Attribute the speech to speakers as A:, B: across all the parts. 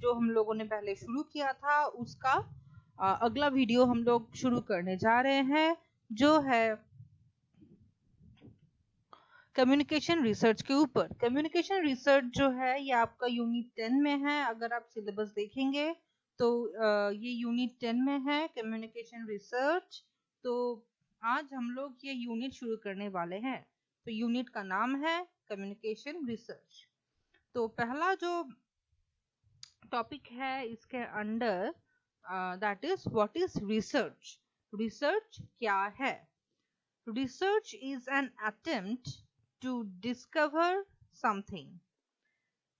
A: जो हम लोगों ने पहले शुरू किया था उसका अगला वीडियो हम लोग शुरू करने जा रहे हैं, जो है कम्युनिकेशन रिसर्च के ऊपर। कम्युनिकेशन रिसर्च जो है ये आपका यूनिट 10 में है। अगर आप सिलेबस देखेंगे तो ये यूनिट 10 में है कम्युनिकेशन रिसर्च। तो आज हम लोग ये यूनिट शुरू करने वाले हैं। तो यूनिट का नाम है कम्युनिकेशन रिसर्च। तो पहला जो टॉपिक है इसके under that is what is research. Research क्या है? Research is an attempt to discover something.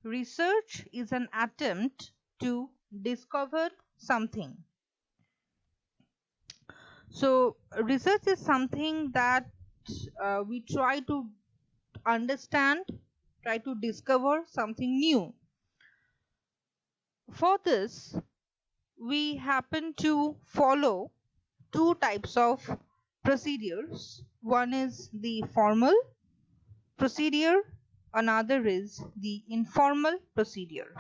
A: Research is an attempt to discover something. So, research is something that we try to understand, try to discover something new. For this, we happen to follow two types of procedures. One is the formal procedure, another is the informal procedure.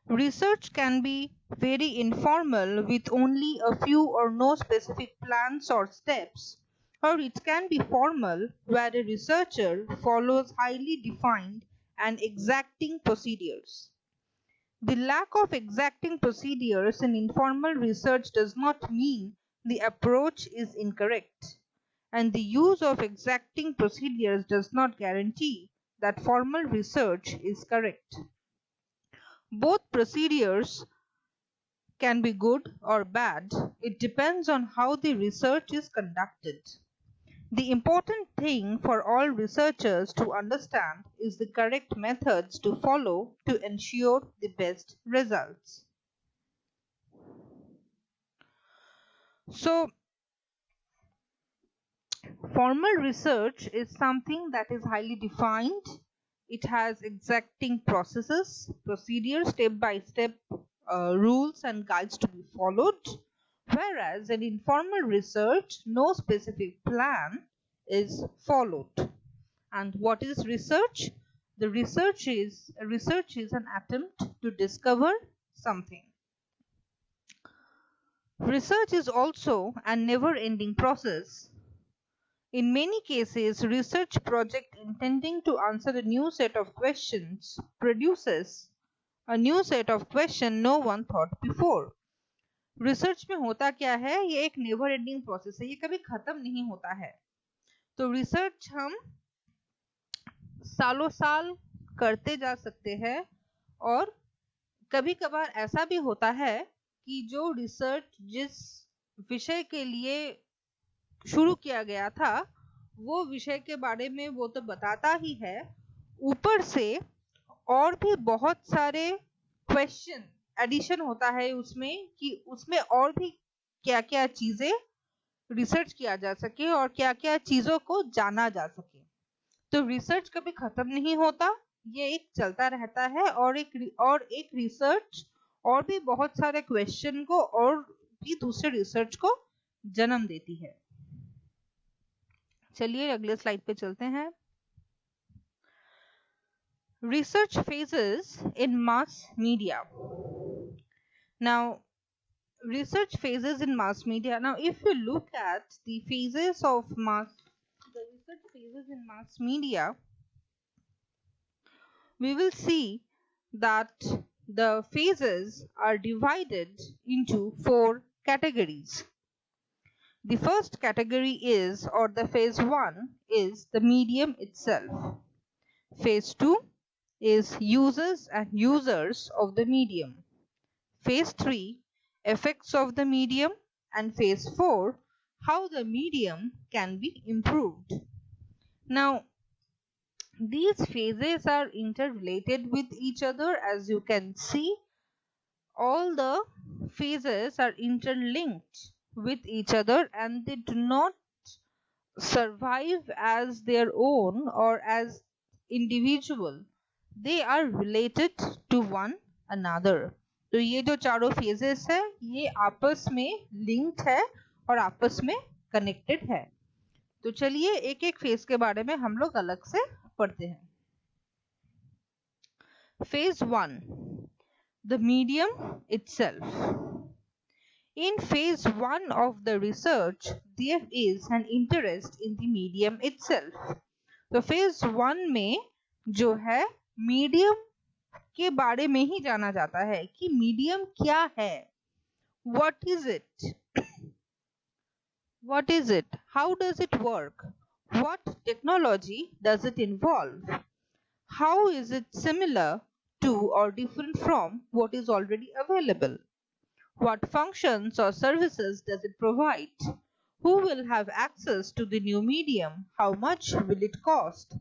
A: Research can be very informal with only a few or no specific plans or steps, or it can be formal where a researcher follows highly defined and exacting procedures. The lack of exacting procedures in informal research does not mean the approach is incorrect, and the use of exacting procedures does not guarantee that formal research is correct. Both procedures can be good or bad. It depends on how the research is conducted. The important thing for all researchers to understand is the correct methods to follow to ensure the best results. So, formal research is something that is highly defined. It has exacting processes, procedures, step-by-step rules and guides to be followed. Whereas in informal research, no specific plan is followed. And what is research? The research is an attempt to discover something. Research is also a never-ending process. In many cases, research project intending to answer a new set of questions produces a new set of question no one thought before. Research में होता क्या है? ये एक never ending process है, ये कभी खत्म नहीं होता है। तो रिसर्च हम सालों साल करते जा सकते हैं, और कभी कभार ऐसा भी होता है कि जो रिसर्च जिस विषय के लिए शुरू किया गया था वो विषय के बारे में वो तो बताता ही है, ऊपर से और भी बहुत सारे क्वेश्चन एडिशन होता है उसमें कि उसमें और भी क्या क्या चीजें रिसर्च किया जा सके और क्या क्या चीजों को जाना जा सके। तो रिसर्च कभी खत्म नहीं होता, ये एक चलता रहता है, और एक रिसर्च और भी बहुत सारे क्वेश्चन को और भी दूसरे रिसर्च को जन्म देती है। चलिए अगले स्लाइड पे चलते हैं। Research phases in mass media. Now, research phases in mass media. Now, if you look at the research phases in mass media, we will see that the phases are divided into 4 categories. The first category is, or the phase 1 is the medium itself. Phase 2 is uses and users of the medium. Phase 3, effects of the medium, and phase 4, how the medium can be improved. Now, these phases are interrelated with each other. As you can see, all the phases are interlinked with each other and they do not survive as their own or as individual. They are related to one another. तो ये जो चारों phases है ये आपस में linked है और आपस में connected है। तो चलिए एक एक phase के बारे में हम लोग अलग से पढ़ते हैं। Phase 1, the medium itself. In phase 1 of the research, there is an interest in the medium itself. तो phase 1 में जो है medium के बारे में ही जाना जाता है कि medium क्या है, what is it, what is it, how does it work, what technology does it involve, how is it similar to or different from what is already available, what functions or services does it provide, who will have access to the new medium, how much will it cost.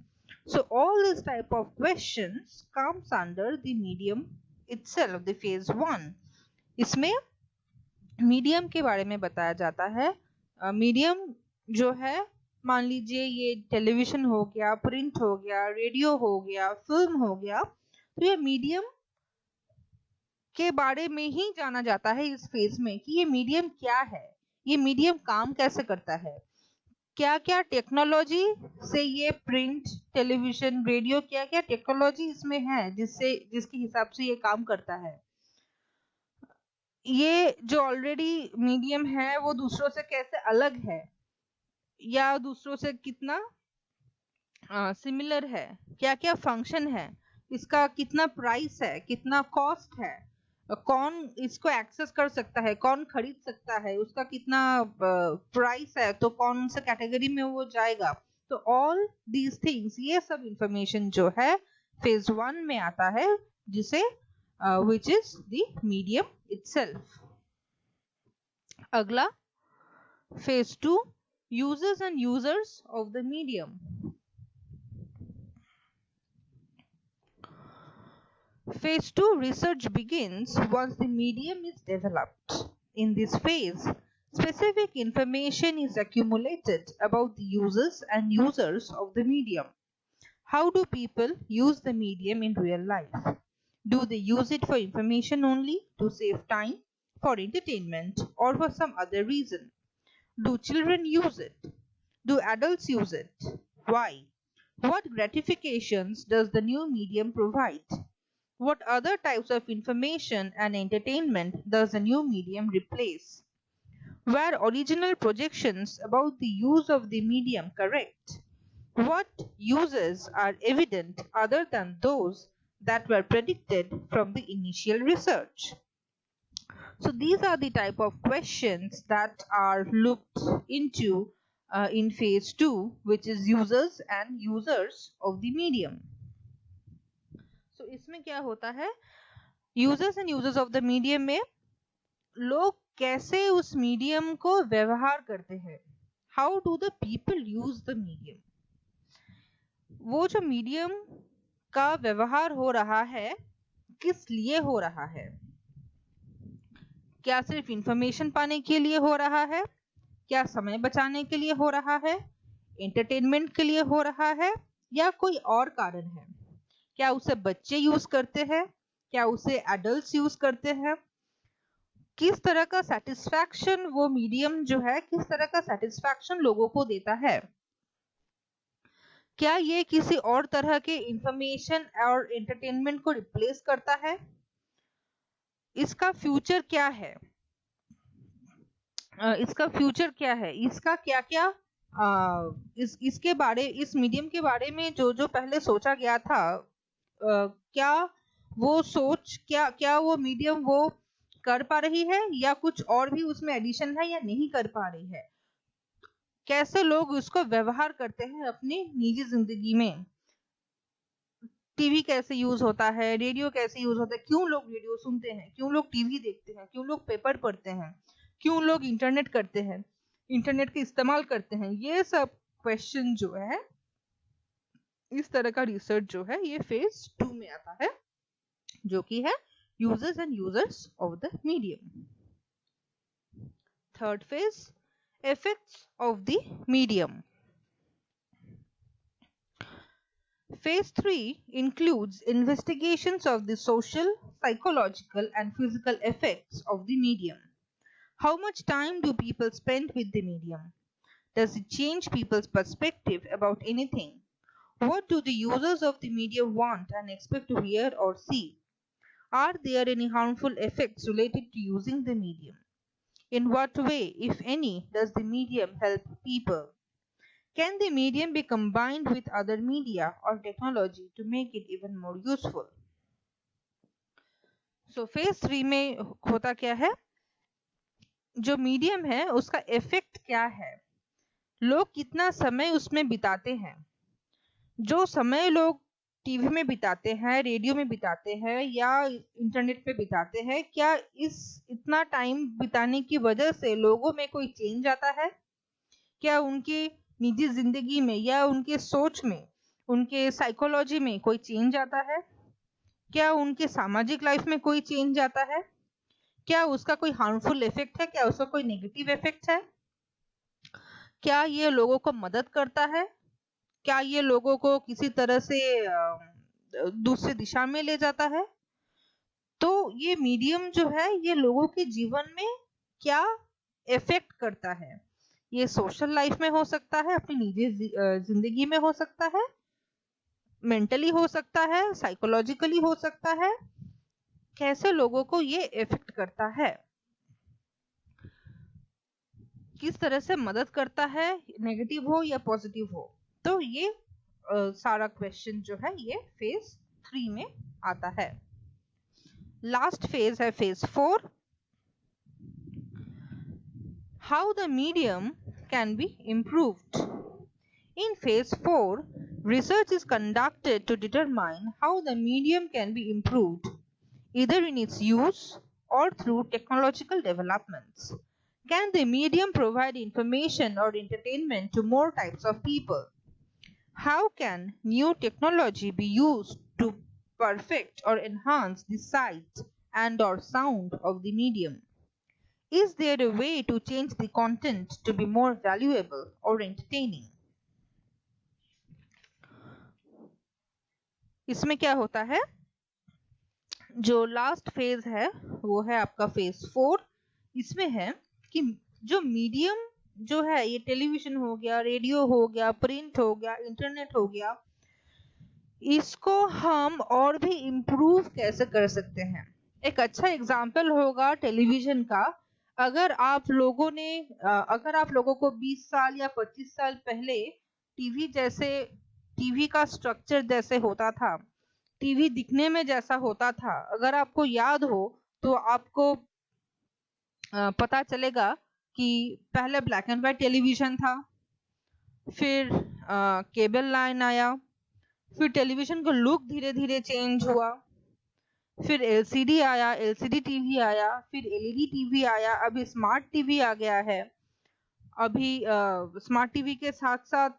A: So all this type of questions comes under the medium itself, the phase 1. इसमें medium के बारे में बताया जाता है. Medium जो है, मान लीजिए ये टेलीविजन हो गया, प्रिंट हो गया, रेडियो हो गया, फिल्म हो गया, तो ये मीडियम के बारे में ही जाना जाता है इस फेज में कि ये मीडियम क्या है, ये मीडियम काम कैसे करता है, क्या क्या टेक्नोलॉजी से ये प्रिंट, टेलीविजन, रेडियो, क्या क्या टेक्नोलॉजी इसमें है जिसके हिसाब से ये काम करता है. ये जो ऑलरेडी मीडियम है वो दूसरों से कैसे अलग है या दूसरों से कितना सिमिलर है, क्या क्या फंक्शन है, इसका कितना प्राइस है, कितना कॉस्ट है, कौन इसको एक्सेस कर सकता है, कौन खरीद सकता है, उसका कितना प्राइस है, तो कौन सा कैटेगरी में वो जाएगा. तो ऑल दीज थिंग्स, ये सब इंफॉर्मेशन जो है फेज 1 में आता है, जिसे which is the medium itself. अगला phase 2, uses and users of the medium. Phase 2 research begins once the medium is developed. In this phase, specific information is accumulated about the uses and users of the medium. How do people use the medium in real life? Do they use it for information only, to save time, for entertainment, or for some other reason? Do children use it? Do adults use it? Why? What gratifications does the new medium provide? What other types of information and entertainment does the new medium replace? Were original projections about the use of the medium correct? What uses are evident other than those that were predicted from the initial research? So these are the type of questions that are looked into in phase 2, which is users and users of the medium. So इसमें क्या होता है, users and users of the medium में लोग कैसे उस medium को व्यवहार करते हैं. How do the people use the medium? वो जो मीडियम का व्यवहार हो रहा है किस लिए हो रहा है, क्या सिर्फ इंफॉर्मेशन पाने के लिए हो रहा है, क्या समय बचाने के लिए हो रहा है, एंटरटेनमेंट के लिए हो रहा है, या कोई और कारण है, क्या उसे बच्चे यूज करते हैं, क्या उसे एडल्ट्स यूज करते हैं, किस तरह का सेटिस्फैक्शन वो मीडियम जो है, किस तरह का सेटिस्फैक्शन लोगों को देता है, क्या ये किसी और तरह के इंफॉर्मेशन और एंटरटेनमेंट को रिप्लेस करता है, इसका फ्यूचर क्या है, इसका फ्यूचर क्या है, इसका क्या क्या इसके बारे, इस मीडियम के बारे में जो जो पहले सोचा गया था, क्या वो सोच, क्या वो मीडियम वो कर पा रही है, या कुछ और भी उसमें एडिशन है या नहीं कर पा रही है, कैसे लोग उसको व्यवहार करते हैं अपनी निजी जिंदगी में, टीवी कैसे यूज होता है, रेडियो कैसे यूज होता है, क्यों लोग रेडियो सुनते हैं, क्यों लोग टीवी देखते हैं, क्यों लोग पेपर पढ़ते हैं, क्यों लोग इंटरनेट करते हैं, इंटरनेट का इस्तेमाल करते हैं, ये सब क्वेश्चन जो है, इस तरह का रिसर्च जो है ये फेज 2 में आता है, जो कि है users and users of the medium. Third phase, effects of the medium. Phase 3 includes investigations of the social, psychological, and physical effects of the medium. How much time do people spend with the medium? Does it change people's perspective about anything? What do the users of the medium want and expect to hear or see? Are there any harmful effects related to using the medium? In what way, if any, does the medium help people? Can the medium be combined with other media or technology to make it even more useful? So phase 3 में होता क्या है, जो medium है उसका effect क्या है, लोग कितना समय उसमें बिताते हैं, जो समय लोग टीवी में बिताते हैं, रेडियो में बिताते हैं या इंटरनेट पे बिताते हैं, क्या इस इतना टाइम बिताने की वजह से लोगों में कोई चेंज आता है? क्या उनकी निजी जिंदगी में या उनके सोच में, उनके साइकोलॉजी में कोई चेंज आता है? क्या उनके सामाजिक लाइफ में कोई चेंज आता है? क्या उसका कोई हार्मफुल इफेक्ट है? क्या उसका कोई नेगेटिव इफेक्ट है? क्या ये लोगों को मदद करता है? क्या ये लोगों को किसी तरह से दूसरी दिशा में ले जाता है? तो ये मीडियम जो है ये लोगों के जीवन में क्या इफेक्ट करता है? ये सोशल लाइफ में हो सकता है, अपनी निजी जिंदगी में हो सकता है, मेंटली हो सकता है, साइकोलॉजिकली हो सकता है, कैसे लोगों को ये इफेक्ट करता है, किस तरह से मदद करता है, नेगेटिव हो या पॉजिटिव हो। तो ये सारा क्वेश्चन जो है ये फेज 3 में आता है। लास्ट फेज है phase 4, how the medium can be improved. In phase 4, research is conducted to determine how the medium can be improved, either in its use or through technological developments. Can the medium provide information or entertainment to more types of people? How can new technology be used to perfect or enhance the sight and or sound of the medium? Is there a way to change the content to be more valuable or entertaining? इसमें क्या होता है, जो last phase है वो है आपका phase 4। इसमें है कि जो मीडियम जो है ये टेलीविजन हो गया, रेडियो हो गया, प्रिंट हो गया, इंटरनेट हो गया, इसको हम और भी इम्प्रूव कैसे कर सकते हैं। एक अच्छा एग्जाम्पल होगा टेलीविजन का। अगर आप लोगों को 20 साल या 25 साल पहले टीवी का स्ट्रक्चर जैसे होता था, टीवी दिखने में जैसा होता था, अगर आपको याद हो तो आपको पता चलेगा कि पहले ब्लैक एंड व्हाइट टेलीविजन था, फिर केबल लाइन आया, फिर टेलीविजन का लुक धीरे धीरे चेंज हुआ, फिर एलसीडी आया, एलसीडी टीवी आया, फिर एलईडी टीवी आया, अभी स्मार्ट टीवी आ गया है। अभी स्मार्ट टीवी के साथ साथ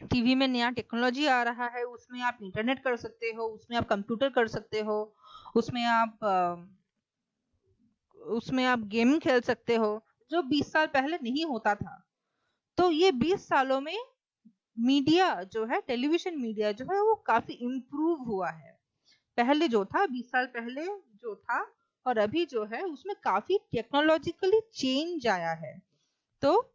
A: टीवी में नया टेक्नोलॉजी आ रहा है, उसमें आप इंटरनेट कर सकते हो, उसमें आप कंप्यूटर कर सकते हो, उसमें आप गेम खेल सकते हो, जो 20 साल पहले नहीं होता था। तो ये 20 सालों में मीडिया जो है, टेलीविजन मीडिया जो है वो काफी इम्प्रूव हुआ है। पहले जो था 20 साल पहले जो था और अभी जो है उसमें काफी टेक्नोलॉजिकली चेंज आया है। तो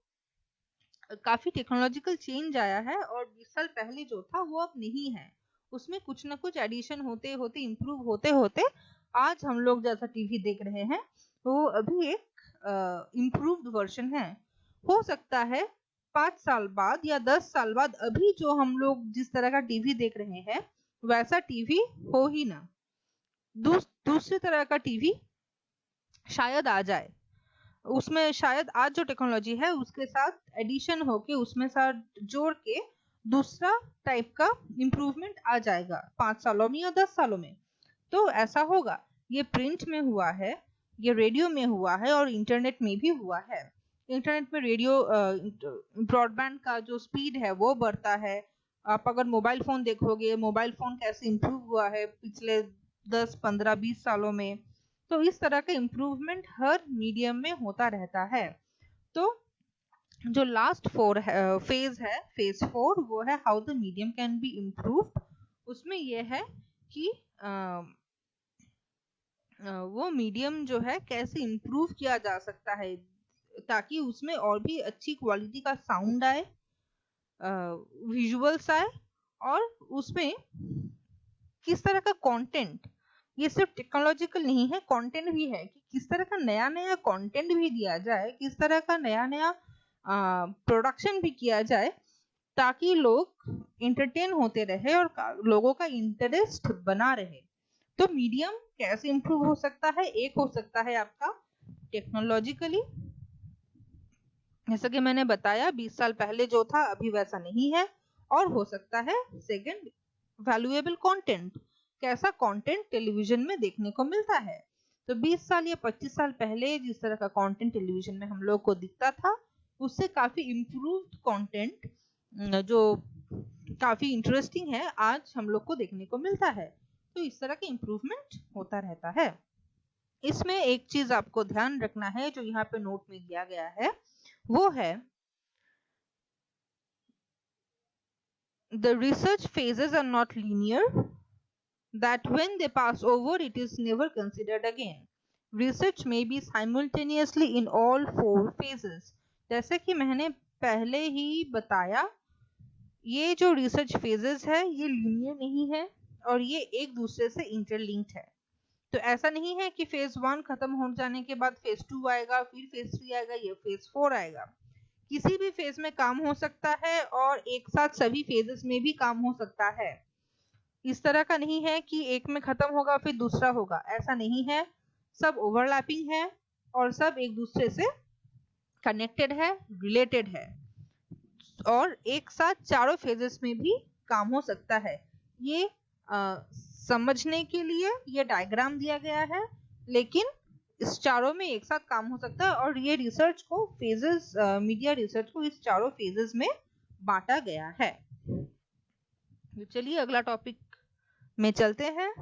A: काफी टेक्नोलॉजिकल चेंज आया है और 20 साल पहले जो था वो अब नहीं है, उसमें कुछ ना कुछ एडिशन होते होते, इम्प्रूव होते होते आज हम लोग जैसा टीवी देख रहे हैं वो अभी एक इम्प्रूव्ड वर्जन है। हो सकता है 5 साल बाद या 10 साल बाद अभी जो हम लोग जिस तरह का टीवी देख रहे हैं वैसा टीवी हो ही ना, दूसरी तरह का टीवी शायद आ जाए, उसमें शायद आज जो टेक्नोलॉजी है उसके साथ एडिशन होके उसमें साथ जोड़ के दूसरा टाइप का इम्प्रूवमेंट आ जाएगा 5 सालों में या 10 सालों में। तो ऐसा होगा, ये प्रिंट में हुआ है, ये रेडियो में हुआ है और इंटरनेट में भी हुआ है। इंटरनेट में रेडियो ब्रॉडबैंड का जो स्पीड है वो बढ़ता है। आप अगर मोबाइल फोन देखोगे, मोबाइल फोन कैसे इम्प्रूव हुआ है पिछले 10, 15, 20 सालों में, तो इस तरह का इम्प्रूवमेंट हर मीडियम में होता रहता है। तो जो लास्ट फेज है फेज 4 वो है how the medium can be improved. उसमें यह है कि वो मीडियम जो है कैसे इम्प्रूव किया जा सकता है ताकि उसमें और भी अच्छी क्वालिटी का साउंड आए, विजुअल्स आए और उसमें किस तरह का कंटेंट ये सिर्फ टेक्नोलॉजिकल नहीं है, कंटेंट भी है कि किस तरह का नया नया कंटेंट भी दिया जाए, किस तरह का नया नया प्रोडक्शन भी किया जाए ताकि लोग इंटरटेन होते रहे और लोगों का इंटरेस्ट बना रहे। तो मीडियम कैसे इंप्रूव हो सकता है? एक हो सकता है आपका टेक्नोलॉजिकली, जैसा कि मैंने बताया 20 साल पहले जो था अभी वैसा नहीं है। और हो सकता है सेकंड वैल्यूएबल कंटेंट, कैसा कंटेंट टेलीविजन में देखने को मिलता है। तो 20 साल या 25 साल पहले जिस तरह का कंटेंट टेलीविजन में हम लोग को दिखता था उससे काफी इम्प्रूव्ड कंटेंट जो काफी इंटरेस्टिंग है आज हम लोग को देखने को मिलता है। तो इस तरह का इम्प्रूवमेंट होता रहता है। इसमें एक चीज आपको ध्यान रखना है जो यहाँ पे नोट में दिया गया है, वो है the research phases are not linear, that when they pass over it is never considered again. Research may be simultaneously in all 4 phases. जैसे कि मैंने पहले ही बताया, ये जो रिसर्च फेजेस है ये लीनियर नहीं है और ये एक दूसरे से इंटरलिंक्ड है। तो ऐसा नहीं है कि फेज 1 खत्म हो जाने के बाद फेज 2 आएगा, फिर फेज 3 आएगा, ये फेज 4 आएगा। किसी भी फेज में काम हो सकता है और एक साथ सभी फेजेस में भी काम हो सकता है। इस तरह का नहीं है कि एक में खत्म होगा फिर दूसरा होगा, ऐसा नहीं है। सब ओवरलैपिंग है और सब एक दूसरे से कनेक्टेड है, रिलेटेड है और एक साथ चारों फेजेस में भी काम हो सकता है। ये समझने के लिए ये डायग्राम दिया गया है, लेकिन इस चारों में एक साथ काम हो सकता है और ये रिसर्च को फेजेस, मीडिया रिसर्च को इस चारों फेजेस में बांटा गया है। तो चलिए अगला टॉपिक में चलते हैं।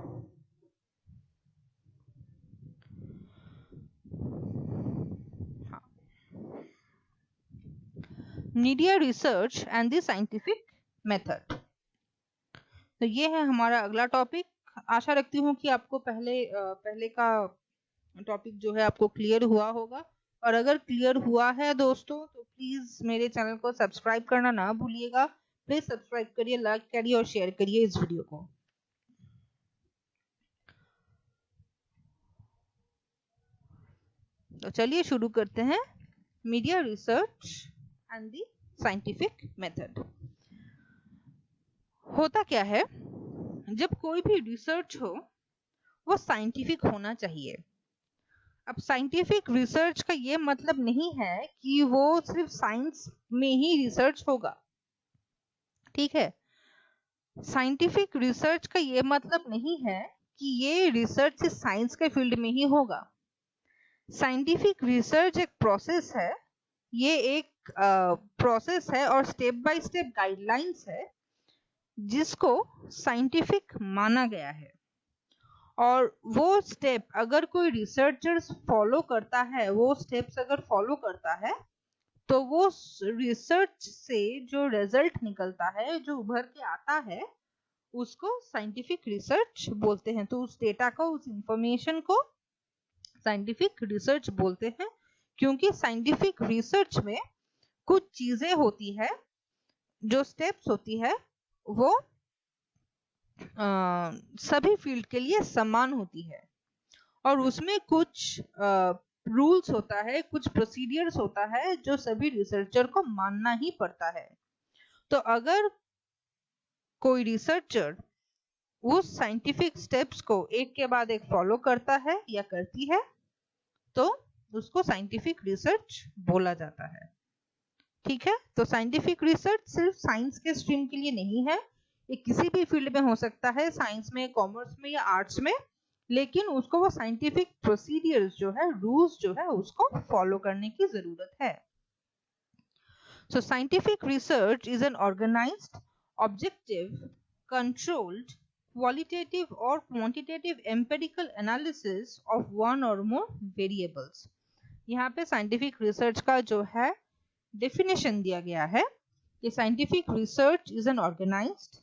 A: Media research and the scientific method. तो ये है हमारा अगला टॉपिक। आशा रखती हूँ कि आपको पहले का टॉपिक जो है आपको क्लियर हुआ होगा, और अगर क्लियर हुआ है दोस्तों तो प्लीज मेरे चैनल को सब्सक्राइब करना ना भूलिएगा। प्लीज सब्सक्राइब करिए, लाइक करिए और शेयर करिए इस वीडियो को। तो चलिए शुरू करते हैं media research and the scientific method. होता क्या है, जब कोई भी रिसर्च हो वो साइंटिफिक होना चाहिए। अब साइंटिफिक रिसर्च का ये मतलब नहीं है कि वो सिर्फ साइंस में ही रिसर्च होगा, ठीक है। साइंटिफिक रिसर्च का ये मतलब नहीं है कि ये रिसर्च सिर्फ साइंस के फील्ड में ही होगा। साइंटिफिक रिसर्च एक प्रोसेस है, ये एक प्रोसेस है और स्टेप बाय स्टेप गाइडलाइंस है जिसको साइंटिफिक माना गया है। और वो स्टेप अगर कोई रिसर्चर्स फॉलो करता है, वो स्टेप्स अगर फॉलो करता है तो वो रिसर्च से जो रिजल्ट निकलता है, जो उभर के आता है, उसको साइंटिफिक रिसर्च बोलते हैं। तो उस डेटा को, उस इंफॉर्मेशन को साइंटिफिक रिसर्च बोलते हैं, क्योंकि साइंटिफिक रिसर्च में कुछ चीजें होती है, जो स्टेप्स होती है वो सभी फील्ड के लिए समान होती है और उसमें कुछ रूल्स होता है, कुछ प्रोसीडियर्स होता है जो सभी रिसर्चर को मानना ही पड़ता है। तो अगर कोई रिसर्चर उस साइंटिफिक स्टेप्स को एक के बाद एक फॉलो करता है या करती है तो उसको साइंटिफिक रिसर्च बोला जाता है, ठीक है। तो साइंटिफिक रिसर्च सिर्फ साइंस के स्ट्रीम के लिए नहीं है, ये किसी भी फील्ड में हो सकता है, साइंस में, कॉमर्स में या आर्ट्स में, लेकिन उसको वो साइंटिफिक प्रोसीडियर्स जो है, रूल्स जो है, उसको फॉलो करने की जरूरत है। So scientific research is an organised, objective, controlled, qualitative or quantitative empirical analysis of one or more variables। यहाँ पे साइंटिफिक रिसर्च का जो है डेफिनेशन दिया गया है कि scientific research is an organised,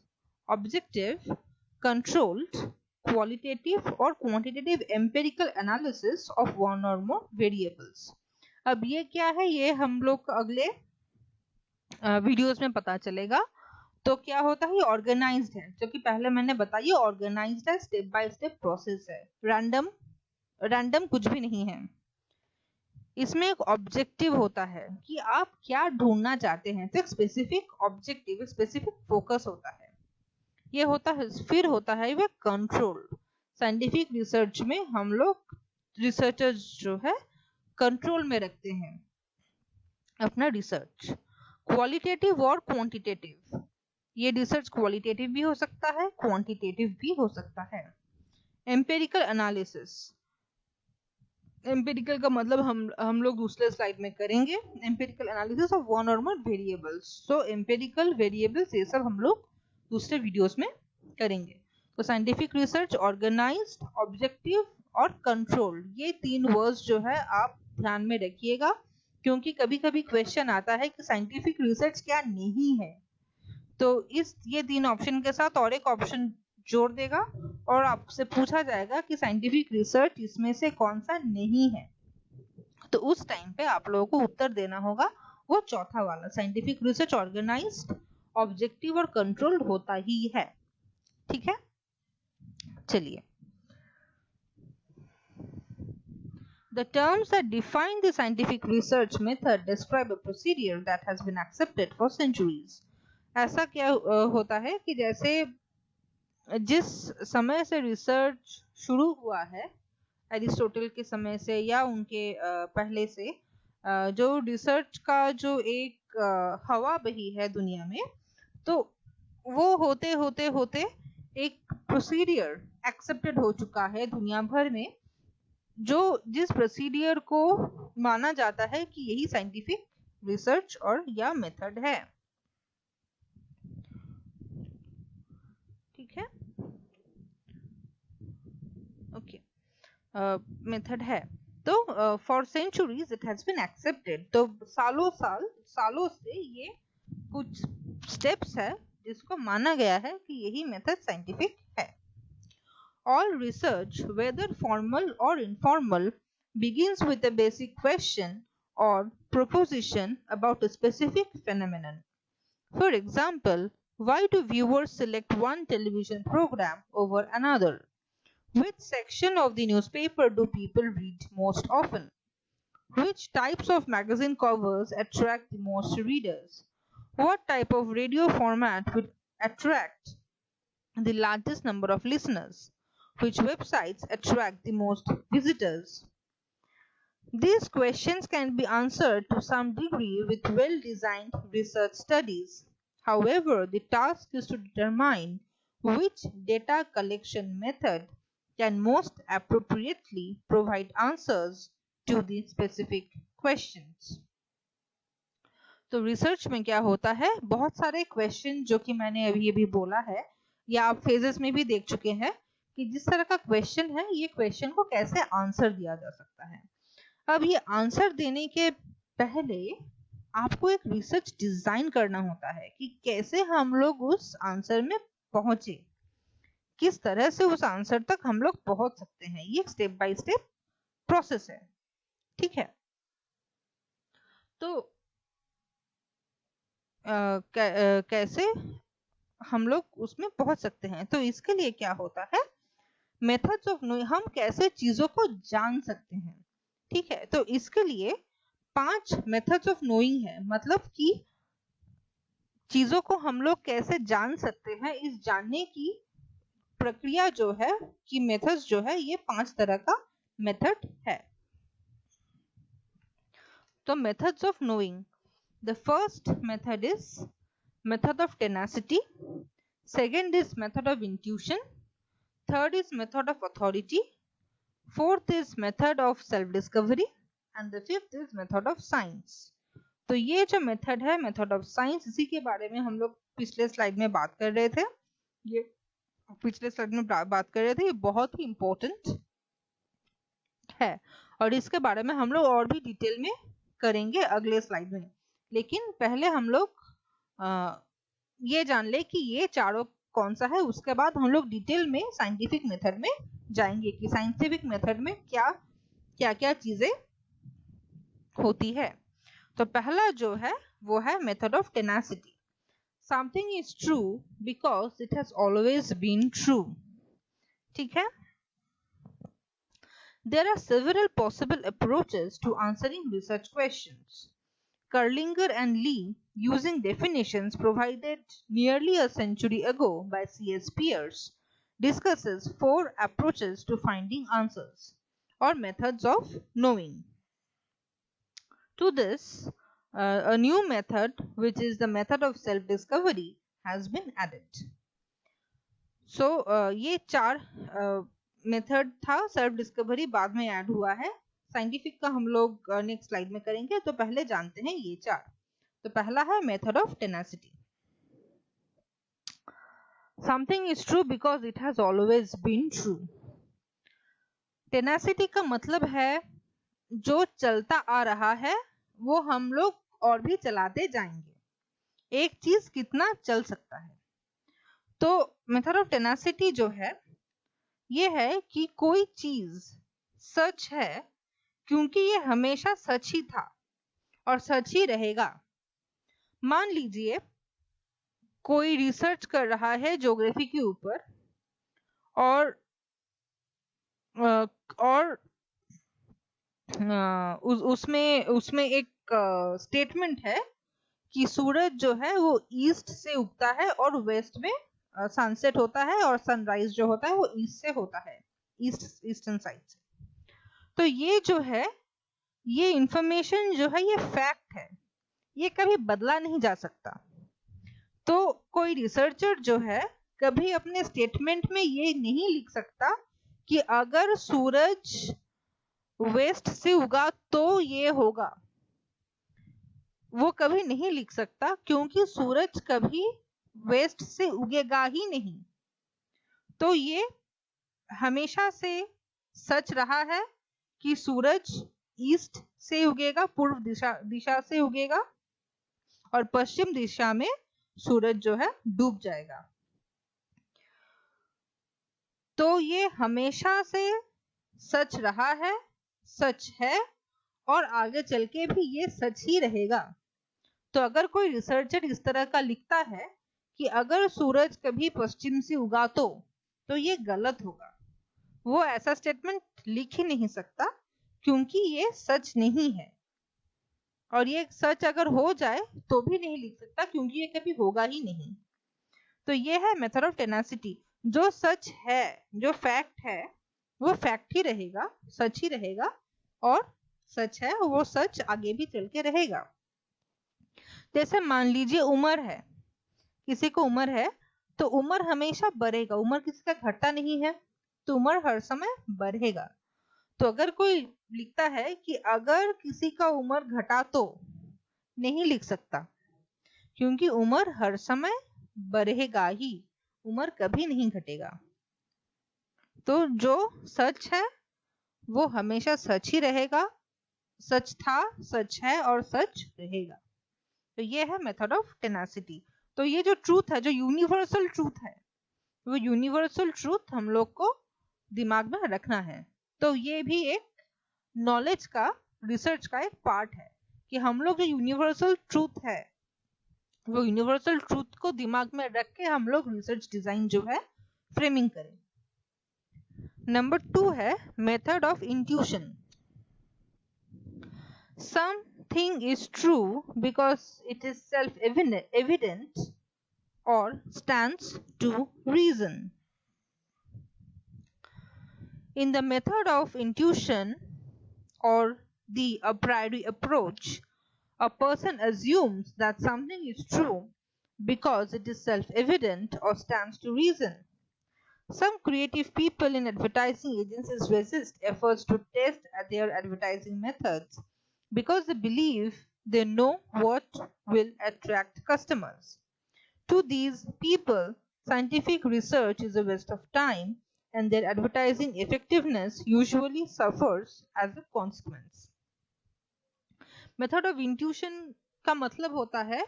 A: objective, controlled, qualitative और quantitative empirical analysis of one और मोर वेरिएबल्स। अब ये क्या है, ये हम लोग अगले वीडियोस में पता चलेगा। तो क्या होता है, ऑर्गेनाइज्ड है, जो कि पहले मैंने बताया ऑर्गेनाइज्ड है, स्टेप बाय स्टेप प्रोसेस है, रैंडम कुछ भी नहीं है। इसमें एक ऑब्जेक्टिव होता है कि आप क्या ढूंढना चाहते हैं, तो एक स्पेसिफिक ऑब्जेक्टिव, स्पेसिफिक फोकस होता है। ये होता है, फिर होता है वे कंट्रोल। साइंटिफिक रिसर्च में हम लोग रिसर्चर्स जो है कंट्रोल में रखते हैं अपना रिसर्च। क्वालिटेटिव और क्वांटिटेटिव, ये रिसर्च क्वालिटेटिव भी हो सकता है, क्वांटिटेटिव भी हो सकता है। एम्पिरिकल एनालिसिस, एम्पिरिकल का मतलब हम लोग दूसरे स्लाइड में करेंगे। एम्पिरिकल एनालिसिस ऑफ वन और मोर वेरिएबल्स, तो एम्पिरिकल वेरिएबल्स ये सब हम लोग दूसरे वीडियोस में करेंगे। तो साइंटिफिक रिसर्च, ऑर्गेनाइज्ड, ऑब्जेक्टिव और कंट्रोल, ये 3 वर्ड्स जो है आप ध्यान में रखिएगा, क्योंकि कभी कभी क्वेश्चन आता है कि साइंटिफिक रिसर्च क्या नहीं है, तो ये 3 ऑप्शन के साथ और एक ऑप्शन जोड़ देगा और आपसे पूछा जाएगा कि साइंटिफिक रिसर्च इसमें से कौन सा नहीं है, तो उस टाइम पे आप लोगों को उत्तर देना होगा वो चौथा वाला, साइंटिफिक रिसर्च ऑर्गेनाइज्ड, ऑब्जेक्टिव और कंट्रोल्ड होता ही है। ठीक है, चलिए। The terms that define the scientific research method describe a procedure that has been accepted for centuries. ऐसा क्या होता है कि जैसे जिस समय से रिसर्च शुरू हुआ है, एरिस्टोटल के समय से या उनके पहले से, जो रिसर्च का जो एक हवा बही है दुनिया में, तो वो होते होते होते एक प्रोसीडियर एक्सेप्टेड हो चुका है दुनिया भर में, जो जिस प्रोसीडियर को माना जाता है कि यही साइंटिफिक रिसर्च और या मेथड है। ठीक है, ओके, मेथड है। तो for centuries it has been accepted, तो सालों से ये कुछ स्टेप्स है जिसको माना गया है कि यही मेथड साइंटिफिक है। All research, whether formal or informal, begins with a basic question or proposition about a specific phenomenon. For example, why do viewers select one television program over another? Which section of the newspaper do people read most often? Which types of magazine covers attract the most readers? What type of radio format would attract the largest number of listeners? Which websites attract the most visitors? These questions can be answered to some degree with well-designed research studies. However, the task is to determine which data collection method can most appropriately provide answers to the specific questions. तो research में क्या होता है, बहुत सारे question जो कि मैंने अभी बोला है या आप फेजेस में भी देख चुके हैं कि जिस तरह का क्वेश्चन है, ये क्वेश्चन को कैसे आंसर दिया जा सकता है। अब ये आंसर देने के पहले आपको एक रिसर्च डिजाइन करना होता है कि कैसे हम लोग उस आंसर में पहुंचे, किस तरह से उस आंसर तक हम लोग पहुंच सकते हैं। ये स्टेप बाय स्टेप प्रोसेस है। ठीक है, तो कैसे हम लोग उसमें पहुंच सकते हैं, तो इसके लिए क्या होता है, मेथड्स ऑफ नोइंग, हम कैसे चीजों को जान सकते हैं। ठीक है, तो इसके लिए 5 मेथड्स ऑफ नोइंग है, मतलब कि चीजों को हम लोग कैसे जान सकते हैं, इस जानने की प्रक्रिया जो है कि मेथड्स जो है, ये 5 तरह का मेथड है। तो methods of knowing, the first method is method of tenacity, second is method of intuition, third is method of authority, fourth is method of self discovery and the fifth is method of science. तो ये जो method है, method of science, इसी के बारे में हम लोग पिछले स्लाइड में बात कर रहे थे। ये बहुत ही इंपॉर्टेंट है और इसके बारे में हम लोग और भी डिटेल में करेंगे अगले स्लाइड में। लेकिन पहले हम लोग ये जान ले कि ये चारों कौन सा है, उसके बाद हम लोग डिटेल में साइंटिफिक मेथड में जाएंगे कि साइंटिफिक मेथड में क्या क्या चीजें होती है। तो पहला जो है वो है method of tenacity. something is true because it has always been true. ठीक है? There are several possible approaches to answering research questions. Curlinger and Lee, using definitions provided nearly a century ago by C.S. Peirce, discusses 4 approaches to finding answers or methods of knowing. To this, a new method, which is the method of self-discovery, has been added. So, ये 4 method था. Self discovery बाद में add हुआ है. Scientific का हम लोग next slide में करेंगे. तो पहले जानते हैं ये 4. तो पहला है method of tenacity. Something is true because it has always been true. Tenacity का मतलब है जो चलता आ रहा है वो हम लोग और भी चलाते जाएंगे. एक चीज कितना चल सकता है. तो मेथड ऑफ टेनासिटी जो है ये है कि कोई चीज सच है क्योंकि ये हमेशा सच ही था और सच ही रहेगा. मान लीजिए कोई रिसर्च कर रहा है ज्योग्राफी के ऊपर और उसमें एक स्टेटमेंट है कि सूरज जो है वो ईस्ट से उगता है और वेस्ट में सनसेट होता है और सनराइज जो होता है वो ईस्ट से होता है, ईस्टर्न साइड से. तो ये जो है ये इंफॉर्मेशन जो है ये फैक्ट है, ये कभी बदला नहीं जा सकता. तो कोई रिसर्चर जो है कभी अपने स्टेटमेंट में ये नहीं लिख सकता कि अगर सूरज वेस्ट से उगा तो ये होगा. वो कभी नहीं लिख सकता क्योंकि सूरज कभी वेस्ट से उगेगा ही नहीं. तो ये हमेशा से सच रहा है कि सूरज ईस्ट से उगेगा, पूर्व दिशा से उगेगा और पश्चिम दिशा में सूरज जो है डूब जाएगा. तो ये हमेशा से सच रहा है, सच है और आगे चल के भी ये सच ही रहेगा. तो अगर कोई रिसर्चर इस तरह का लिखता है कि अगर सूरज कभी पश्चिम से उगा तो ये गलत होगा. वो ऐसा स्टेटमेंट लिख ही नहीं सकता क्योंकि ये सच नहीं है. और ये सच अगर हो जाए तो भी नहीं लिख सकता क्योंकि ये कभी होगा ही नहीं. तो ये है मेथड ऑफ टेनासिटी. जो सच है, जो फैक्ट है वो फैक्ट ही रहेगा, सच ही रहेगा और सच है वो सच आगे भी चल के रहेगा. जैसे मान लीजिए उम्र है, किसी को उम्र है तो उम्र हमेशा बढ़ेगा, उम्र किसी का घटता नहीं है, तो उम्र हर समय बढ़ेगा. तो अगर कोई लिखता है कि अगर किसी का उम्र घटा तो नहीं लिख सकता क्योंकि उम्र हर समय बढ़ेगा ही, उम्र कभी नहीं घटेगा. तो जो सच है वो हमेशा सच ही रहेगा, सच था, सच है और सच रहेगा. तो ये है मेथड ऑफ टेनासिटी. तो ये जो ट्रूथ है, जो यूनिवर्सल ट्रूथ है, वो यूनिवर्सल ट्रूथ हम लोग को दिमाग में रखना है. तो ये भी एक नॉलेज का, रिसर्च का एक पार्ट है कि हम लोग जो यूनिवर्सल ट्रूथ है वो यूनिवर्सल ट्रूथ को दिमाग में रख के हम लोग रिसर्च डिजाइन जो है फ्रेमिंग करें. नंबर 2 है method of intuition. Something is true because it is self-evident or stands to reason. In the method of intuition or the a priori approach, a person assumes that something is true because it is self-evident or stands to reason. Some creative people in advertising agencies resist efforts to test their advertising methods because they believe they know what will attract customers. To these people, scientific research is a waste of time and their advertising effectiveness usually suffers as a consequence. Method of intuition का मतलब होता है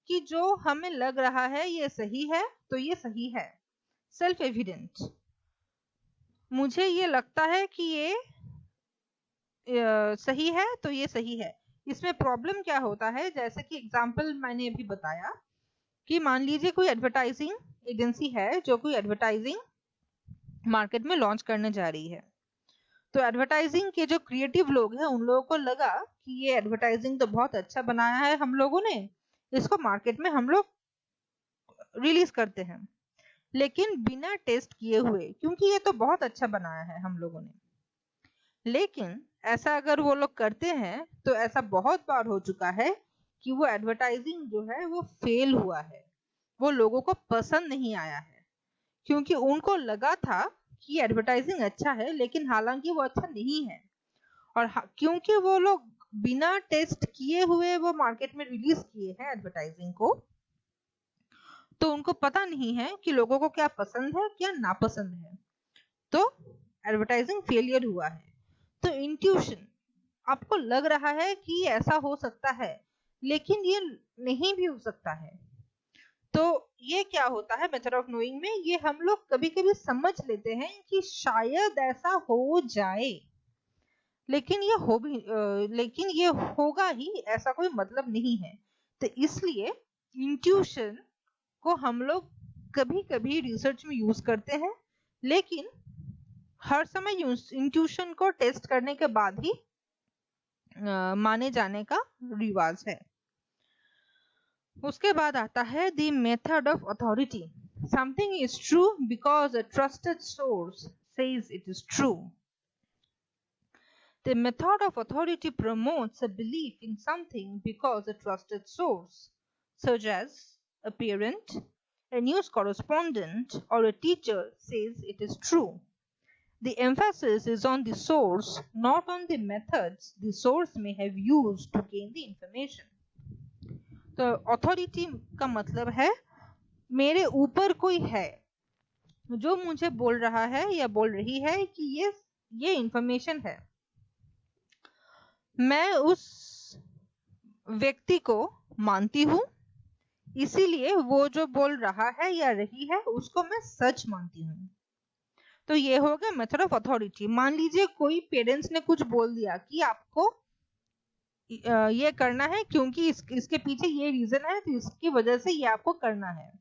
A: कि जो हमें लग रहा है ये सही है तो ये सही है, सेल्फ एविडेंट. मुझे ये लगता है कि ये सही है तो ये सही है. इसमें प्रॉब्लम क्या होता है, जैसे कि एग्जाम्पल मैंने अभी बताया कि मान लीजिए कोई एडवर्टाइजिंग एजेंसी है जो कोई एडवर्टाइजिंग मार्केट में लॉन्च करने जा रही है। तो एडवर्टाइजिंग के जो क्रिएटिव लोग हैं उन लोगों को लगा कि ये एडवर्टाइजिंग तो बहुत अच्छा बनाया है हम लोगों ने, इसको मार्केट में हम लोग रिलीज करते हैं, लेकिन बिना टेस्ट किए हुए, क्योंकि ये तो बहुत अच्छा बनाया है हम लोगों ने। लेकिन ऐसा अगर वो लोग करते हैं तो ऐसा बहुत बार हो चुका है कि वो एडवर्टाइजिंग जो है वो फेल हुआ है, वो लोगों को पसंद नहीं आया है, क्योंकि उनको लगा था कि एडवर्टाइजिंग अच्छा है, लेकिन हालांकि वो अच्छा नहीं है। और क्योंकि वो लोग बिना टेस्ट किए हुए वो मार्केट में रिलीज किए हैं एडवर्टाइजिंग को, तो उनको पता नहीं है कि लोगों को क्या पसंद है क्या नापसंद है, तो एडवर्टाइजिंग फेलियर हुआ है। तो इंट्यूशन, आपको लग रहा है कि ऐसा हो सकता है, लेकिन ये नहीं भी हो सकता है। तो ये क्या होता है मेथड ऑफ नोइंग में, ये हम लोग कभी कभी समझ लेते हैं कि शायद ऐसा हो जाए, लेकिन ये होगा ही, ऐसा कोई मतलब नहीं है। तो इसलिए इंट्यूशन को हम लोग कभी कभी रिसर्च में यूज करते हैं, लेकिन हर समय इंट्यूशन को टेस्ट करने के बाद ही माने जाने का रिवाज है। उसके बाद आता है the method of authority. Something is true because a trusted source says it is true. The method of authority promotes a belief in something because a trusted source, such as a parent, a news correspondent, or a teacher says it is true. The emphasis is on the source, not on the methods the source may have used to gain the information. तो authority का मतलब है मेरे ऊपर कोई है जो मुझे बोल रहा है या बोल रही है कि ये इंफॉर्मेशन है, मैं उस व्यक्ति को मानती हूँ, इसीलिए वो जो बोल रहा है या रही है उसको मैं सच मानती हूँ। तो ये हो गया मेथड ऑफ अथॉरिटी। मान लीजिए कोई पेरेंट्स ने कुछ बोल दिया कि आपको ये करना है क्योंकि इसके पीछे ये रीजन है, तो इसकी वजह से ये आपको करना है।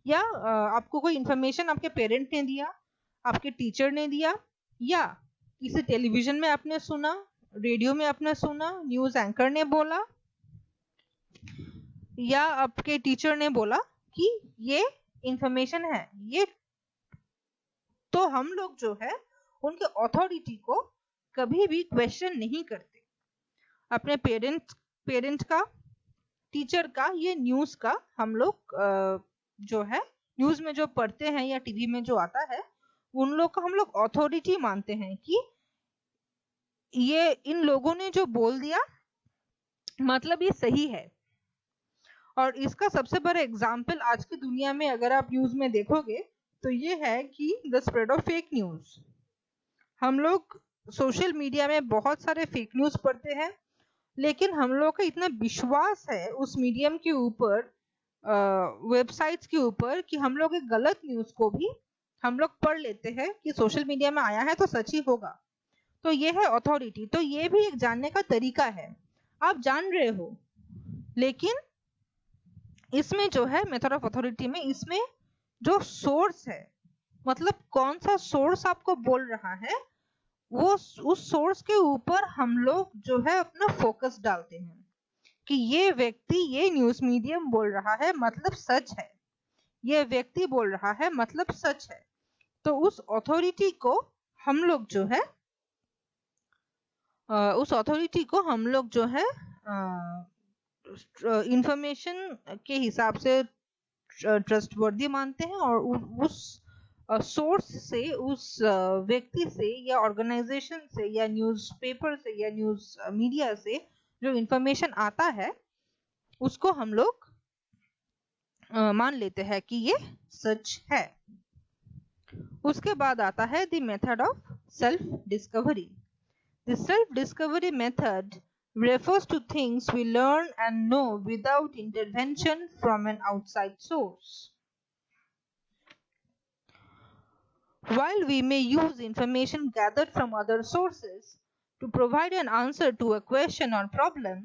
A: या आपको कोई इंफॉर्मेशन आपके पेरेंट ने दिया, आपके टीचर ने दिया, या किसी टेलीविजन में आपने सुना, रेडियो में आपने सुना, न्यूज एंकर ने बोला, या आपके टीचर ने बोला कि ये इंफॉर्मेशन है, ये तो हम लोग जो है उनके अथॉरिटी को कभी भी क्वेश्चन नहीं करते। अपने पेरेंट का, टीचर का, ये न्यूज का हम लोग जो है न्यूज में जो पढ़ते हैं या टीवी में जो आता है, उन लोग को हम लोग अथॉरिटी मानते हैं कि ये इन लोगों ने जो बोल दिया मतलब ये सही है। और इसका सबसे बड़ा एग्जाम्पल आज की दुनिया में अगर आप न्यूज में देखोगे तो ये है कि the spread of fake news. हम लोग सोशल मीडिया में बहुत सारे फेक न्यूज पढ़ते हैं, लेकिन हम लोग का इतना विश्वास है उस मीडियम के ऊपर, वेबसाइट्स के ऊपर, कि हम लोग एक गलत न्यूज को भी हम लोग पढ़ लेते हैं कि सोशल मीडिया में आया है तो सच ही होगा। तो ये है अथॉरिटी। तो ये भी एक जानने का तरीका है, आप जान रहे हो, लेकिन इसमें जो है मेथड ऑफ अथॉरिटी में, इसमें जो सोर्स है, मतलब कौन सा सोर्स आपको बोल रहा है, वो उस सोर्स के ऊपर हम लोग जो है अपना फोकस डालते हैं कि ये व्यक्ति ये न्यूज मीडियम बोल रहा है मतलब सच है, ये व्यक्ति बोल रहा है मतलब सच है। तो उस अथॉरिटी को हम लोग जो है इंफॉर्मेशन के हिसाब से ट्रस्टवर्दी मानते हैं, और उस सोर्स से, उस व्यक्ति से या ऑर्गेनाइजेशन से या न्यूज़पेपर से या न्यूज मीडिया से जो इंफॉर्मेशन आता है उसको हम लोग मान लेते हैं कि ये सच है। उसके बाद आता है the method of self discovery. The self discovery method refers to things we learn and know without intervention from an outside source. While we may use information gathered from other sources to provide an answer to a question or problem,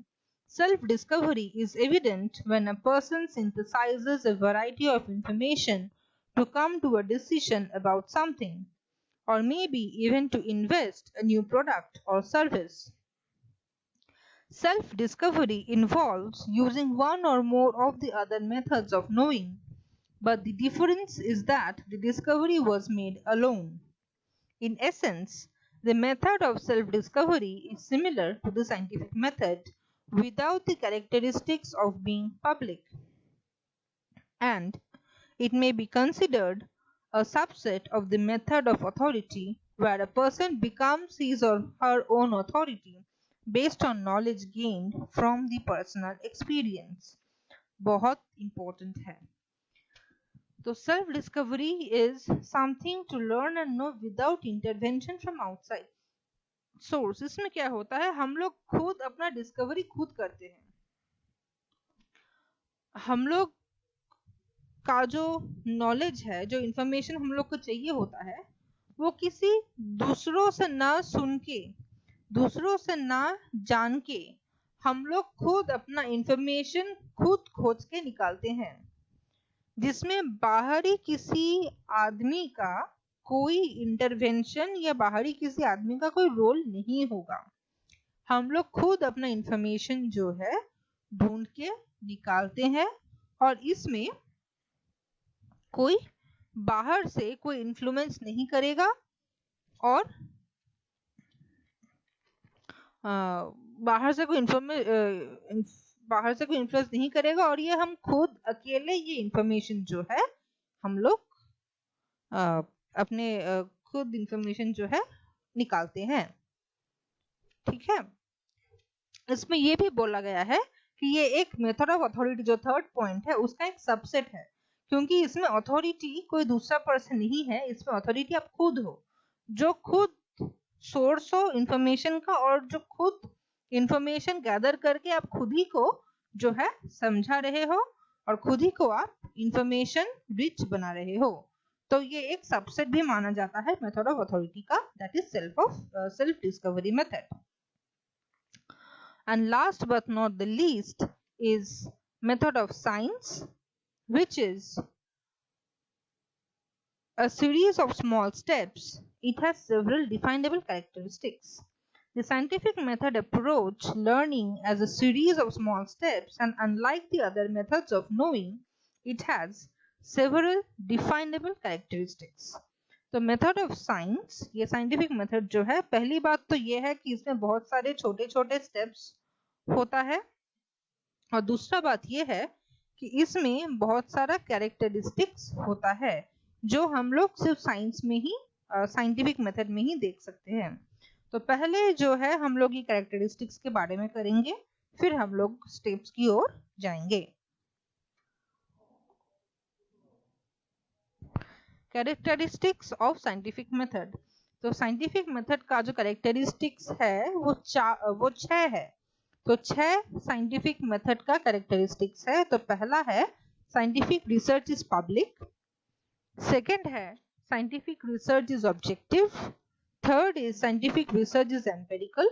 A: Self-discovery is evident when a person synthesizes a variety of information to come to a decision about something, or maybe even to invest a new product or service. Self-discovery involves using one or more of the other methods of knowing, but the difference is that the discovery was made alone. In essence, the method of self-discovery is similar to the scientific method without the characteristics of being public, and it may be considered a subset of the method of authority where a person becomes his or her own authority based on knowledge gained from the personal experience. बहुत important है. So self-discovery is something to learn and know without intervention from outside source. इसमें क्या होता है, हम लोग खुद अपना डिस्कवरी खुद करते हैं. हम लोग का जो नॉलेज है, जो इंफॉर्मेशन हम लोग को चाहिए होता है, वो किसी दूसरों से ना सुन के, दूसरों से ना जान के हम लोग खुद अपना इंफॉर्मेशन खुद खोज के निकालते हैं, जिसमें बाहरी किसी आदमी का कोई इंटरवेंशन या बाहरी किसी आदमी का कोई रोल नहीं होगा. हम लोग खुद अपना इंफॉर्मेशन जो है ढूंढ के निकालते हैं, और इसमें कोई बाहर से कोई इन्फ्लुएंस नहीं करेगा, और बाहर से कोई इन्फ्लुएंस नहीं करेगा, और ये हम खुद अकेले ये इंफॉर्मेशन जो है हम लोग अपने खुद इंफॉर्मेशन जो है निकालते हैं. ठीक है. इसमें ये भी बोला गया है कि ये एक मेथड ऑफ अथॉरिटी, जो थर्ड पॉइंट है, उसका एक सबसेट है, क्योंकि इसमें अथॉरिटी कोई दूसरा पर्सन नहीं है. इसमें अथॉरिटी आप खुद हो, जो खुद सोर्स हो इंफॉर्मेशन का, और जो खुद इंफॉर्मेशन गैदर करके आप खुद ही को जो है समझा रहे हो, और खुद ही को आप इंफॉर्मेशन रिच बना रहे हो. तो ये एक सबसेट भी माना जाता है मेथड ऑफ अथॉरिटी का, that is self discovery method. And last but not the least is method of science, which is a series of small steps. It has several definable characteristics. The scientific method approach learning as a series of small steps, and unlike the other methods of knowing, it has several definable characteristics. तो method of science, ये scientific method जो है, पहली बात तो ये है कि इसमें बहुत सारे छोटे छोटे स्टेप्स होता है, और दूसरा बात ये है कि इसमें बहुत सारा कैरेक्टरिस्टिक्स होता है जो हम लोग सिर्फ साइंस में ही, साइंटिफिक मेथड में ही देख सकते हैं. तो पहले जो है हम लोग ये कैरेक्टरिस्टिक्स के बारे में करेंगे, फिर हम लोग स्टेप्स की ओर जाएंगे. Characteristics of scientific method. तो साइंटिफिक मेथड का जो कैरेक्टरिस्टिक्स है वो 6 है. तो 6 साइंटिफिक मेथड का कैरेक्टरिस्टिक्स है. तो पहला है scientific research is public. Second है scientific research is objective. Third is scientific research is empirical.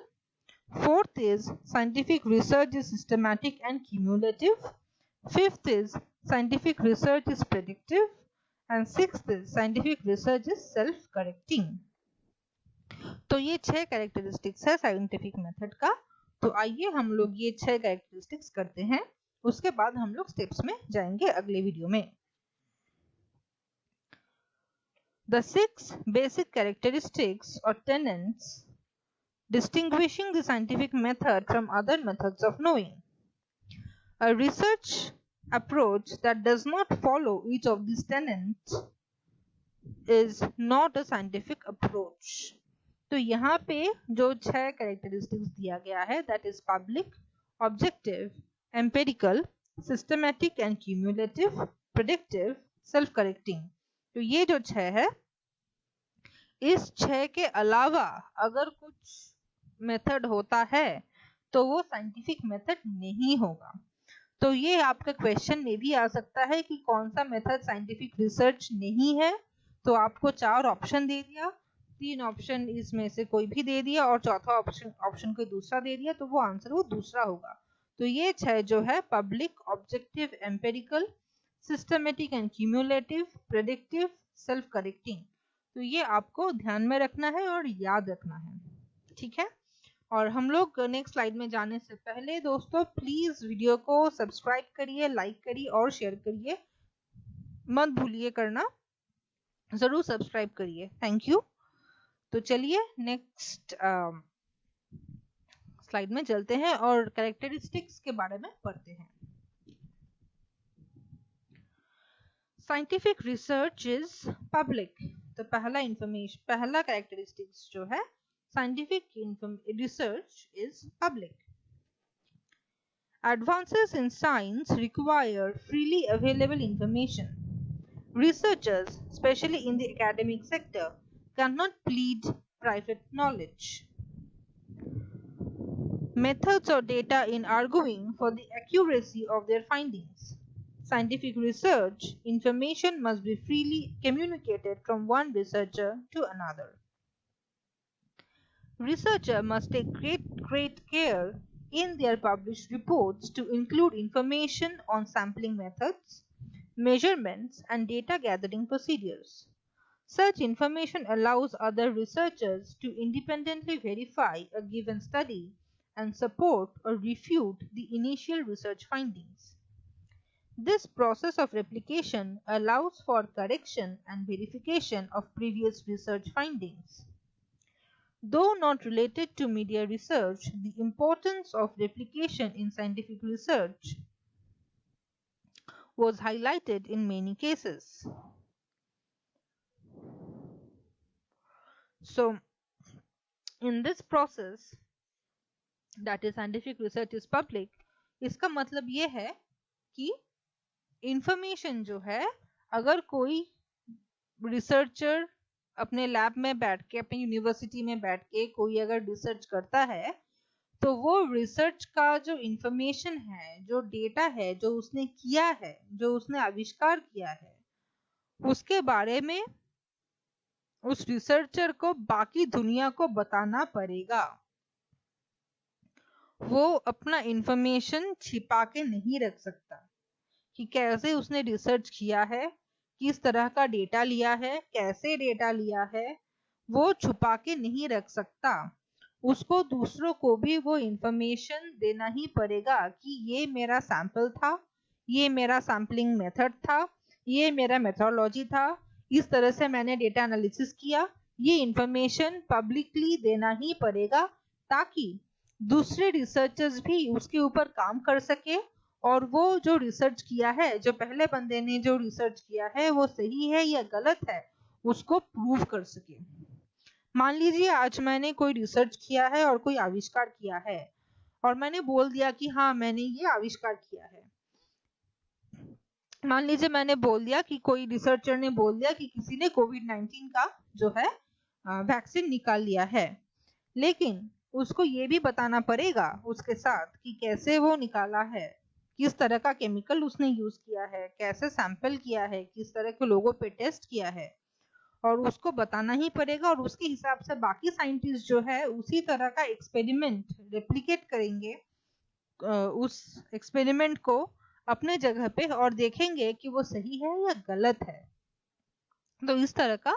A: Fourth is scientific research is systematic and cumulative. Fifth is scientific research is predictive. And sixth is scientific research is self correcting. तो ये 6 characteristics है scientific method का. तो आइए हम लोग ये 6 characteristics करते हैं, उसके बाद हम लोग स्टेप्स में जाएंगे अगले वीडियो में. The 6 basic characteristics or tenets distinguishing the scientific method from other methods of knowing. A research approach that does not follow each of these tenets is not a scientific approach. तो यहाँ पे जो 6 characteristics दिया गया है, that is public, objective, empirical, systematic and cumulative, predictive, self correcting. तो ये जो 6 है, इस 6 के अलावा अगर कुछ मेथड होता है तो वो साइंटिफिक मेथड नहीं होगा. तो ये आपका क्वेश्चन में भी आ सकता है कि कौन सा मेथड साइंटिफिक रिसर्च नहीं है. तो आपको 4 ऑप्शन दे दिया, 3 ऑप्शन इसमें से कोई भी दे दिया, और चौथा ऑप्शन कोई दूसरा दे दिया, तो वो आंसर वो दूसरा होगा. तो ये 6 जो है public, objective, empirical, systematic and cumulative, predictive, self correcting, तो ये आपको ध्यान में रखना है और याद रखना है, ठीक है। और हम लोग नेक्स्ट स्लाइड में जाने से पहले दोस्तों प्लीज वीडियो को सब्सक्राइब करिए, लाइक करिए और शेयर करिए, मत भूलिए करना, जरूर सब्सक्राइब करिए। Thank you. तो चलिए नेक्स्ट स्लाइड में चलते हैं और कैरेक्टरिस्टिक्स के बारे में पढ़ते हैं। Scientific research is public. तो पहला कैरेक्टरिस्टिक्स जो है scientific research is public. Advances in science require freely available information. Researchers, especially in the academic sector, cannot plead private knowledge. Methods or data in arguing for the accuracy of their findings. Scientific research information must be freely communicated from one researcher to another. Researcher must take great care in their published reports to include information on sampling methods, measurements, and data gathering procedures. Such information allows other researchers to independently verify a given study and support or refute the initial research findings. This process of replication allows for correction and verification of previous research findings. Though not related to media research, the importance of replication in scientific research was highlighted in many cases. So, in this process, that is scientific research is public, इसका मतलब ये है कि information जो है, अगर कोई researcher अपने लैब में बैठ के, अपनी यूनिवर्सिटी में बैठ के कोई अगर रिसर्च करता है, तो वो रिसर्च का जो इंफॉर्मेशन है, जो डेटा है, जो उसने किया है, जो उसने आविष्कार किया है, उसके बारे में उस रिसर्चर को बाकी दुनिया को बताना पड़ेगा। वो अपना इंफॉर्मेशन छिपा के नहीं रख सकता कि कैसे उसने रिसर्च किया है, किस तरह का डेटा लिया है, कैसे डेटा लिया है, वो छुपा के नहीं रख सकता। उसको दूसरों को भी वो इंफॉर्मेशन देना ही पड़ेगा कि ये मेरा सैंपल था, ये मेरा सैम्पलिंग मेथड था, ये मेरा मेथोडोलॉजी था, इस तरह से मैंने डेटा एनालिसिस किया। ये इंफॉर्मेशन पब्लिकली देना ही पड़ेगा ताकि दूसरे रिसर्चर्स भी उसके ऊपर काम कर सके और वो जो रिसर्च किया है, जो पहले बंदे ने जो रिसर्च किया है, वो सही है या गलत है, उसको प्रूव कर सके। मान लीजिए आज मैंने कोई रिसर्च किया है और कोई आविष्कार किया है और मैंने बोल दिया कि हाँ मैंने ये आविष्कार किया है। मान लीजिए मैंने बोल दिया कि कोई रिसर्चर ने बोल दिया कि किसी ने कोविड-19 का जो है वैक्सीन निकाल लिया है, लेकिन उसको ये भी बताना पड़ेगा उसके साथ कि कैसे वो निकाला है, किस तरह का केमिकल उसने यूज किया है, कैसे सैंपल किया है, किस तरह के लोगों पे टेस्ट किया है, और उसको बताना ही पड़ेगा। और उसके हिसाब से बाकी साइंटिस्ट जो है उसी तरह का एक्सपेरिमेंट रेप्लिकेट करेंगे, उस एक्सपेरिमेंट को अपने जगह पे, और देखेंगे कि वो सही है या गलत है। तो इस तरह का